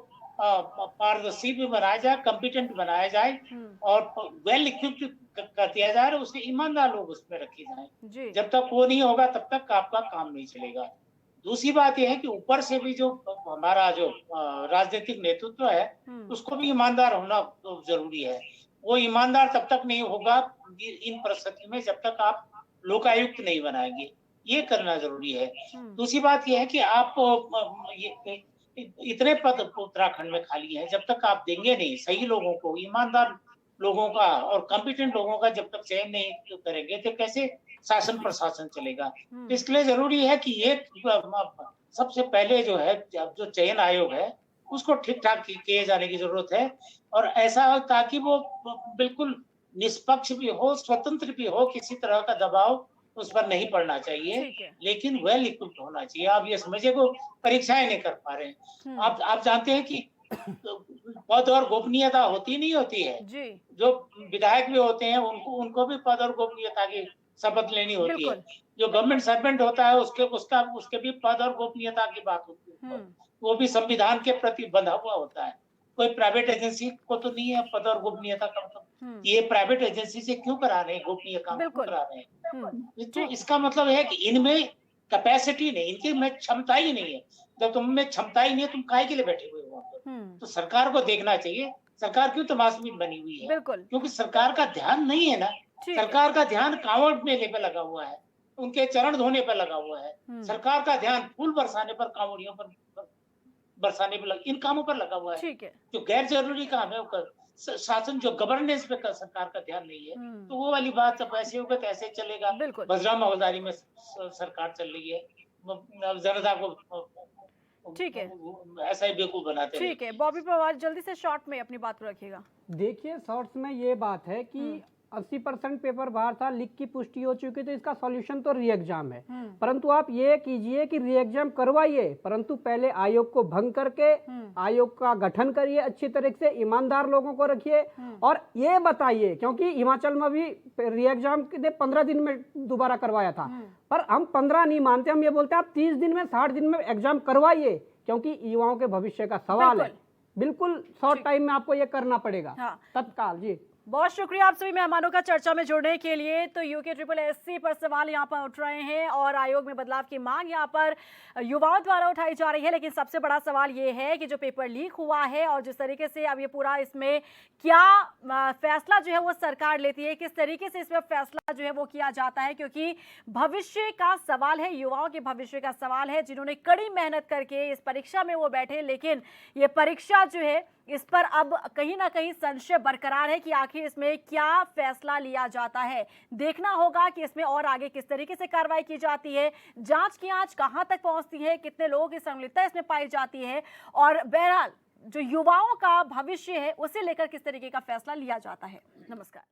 पारदर्शी भी बनाया जाए, कॉम्पिटेंट बनाया जाए और वेल इक्विप्ड कर दिया जाए, और उसके ईमानदार लोग उसमें रखे जाए। जब तक वो नहीं होगा तब तक आपका काम नहीं चलेगा। दूसरी बात यह है कि ऊपर से भी जो हमारा जो राजनीतिक नेतृत्व है उसको भी ईमानदार होना जरूरी है। वो ईमानदार तब तक नहीं होगा इन परिस्थिति में जब तक आप लोकायुक्त नहीं बनाएंगे, ये करना जरूरी है। दूसरी बात यह है कि आप इतने पद उत्तराखंड में खाली हैं, जब तक आप देंगे नहीं सही लोगों को, ईमानदार लोगों का और कॉम्पिटेंट लोगों का जब तक चयन नहीं करेंगे तो कैसे शासन प्रशासन चलेगा। तो इसके लिए जरूरी है कि ये सबसे पहले जो है जो चयन आयोग है उसको ठीक ठाक किए जाने की जरूरत है, और ऐसा हो ताकि वो बिल्कुल निष्पक्ष भी हो, स्वतंत्र भी हो, किसी तरह का दबाव उस पर नहीं पड़ना चाहिए, लेकिन वेल इक्विप्ड होना चाहिए। आप ये समझिए को परीक्षाएं नहीं कर पा रहे हैं। आप जानते हैं कि पद और गोपनीयता होती नहीं होती है जी। जो विधायक भी होते हैं उनको भी पद और गोपनीयता की शपथ लेनी होती है। जो गवर्नमेंट सर्वेंट होता है उसके भी पद और गोपनीयता की बात होती है, वो भी संविधान के प्रति बंधा हुआ होता है। कोई प्राइवेट एजेंसी को तो नहीं है पद और गोपनीयता का मतलब। ये प्राइवेट एजेंसी से क्यों करा रहे हैं, गोपनीय काम क्यों करा रहे हैं? तो इसका मतलब है कि इनमें कैपेसिटी नहीं, इनकी में क्षमता ही नहीं है। जब तुम में क्षमता ही नहीं है, तुम काहे के लिए बैठे हुए हो वहां पर? तो सरकार को देखना चाहिए, सरकार क्यों तमाशबीन बनी हुई है? क्योंकि सरकार का ध्यान नहीं है ना, सरकार का ध्यान कांवड़ मेले पे लगा हुआ है, उनके चरण धोने पर लगा हुआ है। सरकार का ध्यान फूल बरसाने पर, कांवड़ियों पर बरसाने पर, इन कामों पर लगा हुआ है। जो गैर जरूरी काम है शासन जो गवर्नेंस पे सरकार का ध्यान नहीं है, तो वो वाली बात अब ऐसे होगा तो ऐसे चलेगा। बजरा मौलदारी में सरकार चल रही है, जनता को ठीक है ऐसा ही बेवकूफ बनाते हैं। ठीक है, बॉबी पवार जल्दी से शॉर्ट में अपनी बात को रखिएगा। देखिए, शॉर्ट्स में ये बात है कि 80% पेपर बाहर था, लीक की पुष्टि हो चुकी, तो इसका सॉल्यूशन तो री एग्जाम है। परंतु आप ये कीजिए कि री एग्जाम करवाइए, परंतु पहले आयोग को भंग करके आयोग का गठन करिए, अच्छी तरीके से ईमानदार लोगों को रखिए। और ये बताइए, क्योंकि हिमाचल में भी री एग्जाम 15 दिन में दोबारा करवाया था, पर हम 15 नहीं मानते, हम ये बोलते हैं आप 30 दिन में 60 दिन में एग्जाम करवाइए, क्योंकि युवाओं के भविष्य का सवाल है। बिल्कुल शॉर्ट टाइम में आपको ये करना पड़ेगा तत्काल। जी बहुत शुक्रिया आप सभी मेहमानों का चर्चा में जुड़ने के लिए। तो UKSSC पर सवाल यहाँ पर उठ रहे हैं और आयोग में बदलाव की मांग यहाँ पर युवाओं द्वारा उठाई जा रही है, लेकिन सबसे बड़ा सवाल ये है कि जो पेपर लीक हुआ है और जिस तरीके से अब ये पूरा इसमें क्या फैसला जो है वो सरकार लेती है, किस तरीके से इसमें फैसला जो है वो किया जाता है, क्योंकि भविष्य का सवाल है, युवाओं के भविष्य का सवाल है, जिन्होंने कड़ी मेहनत करके इस परीक्षा में वो बैठे, लेकिन ये परीक्षा जो है इस पर अब कहीं ना कहीं संशय बरकरार है कि आखिर इसमें क्या फैसला लिया जाता है। देखना होगा कि इसमें और आगे किस तरीके से कार्रवाई की जाती है, जांच की आंच कहां तक पहुंचती है, कितने लोगों की संलिप्तता इसमें पाई जाती है, और बहरहाल जो युवाओं का भविष्य है उसे लेकर किस तरीके का फैसला लिया जाता है। नमस्कार।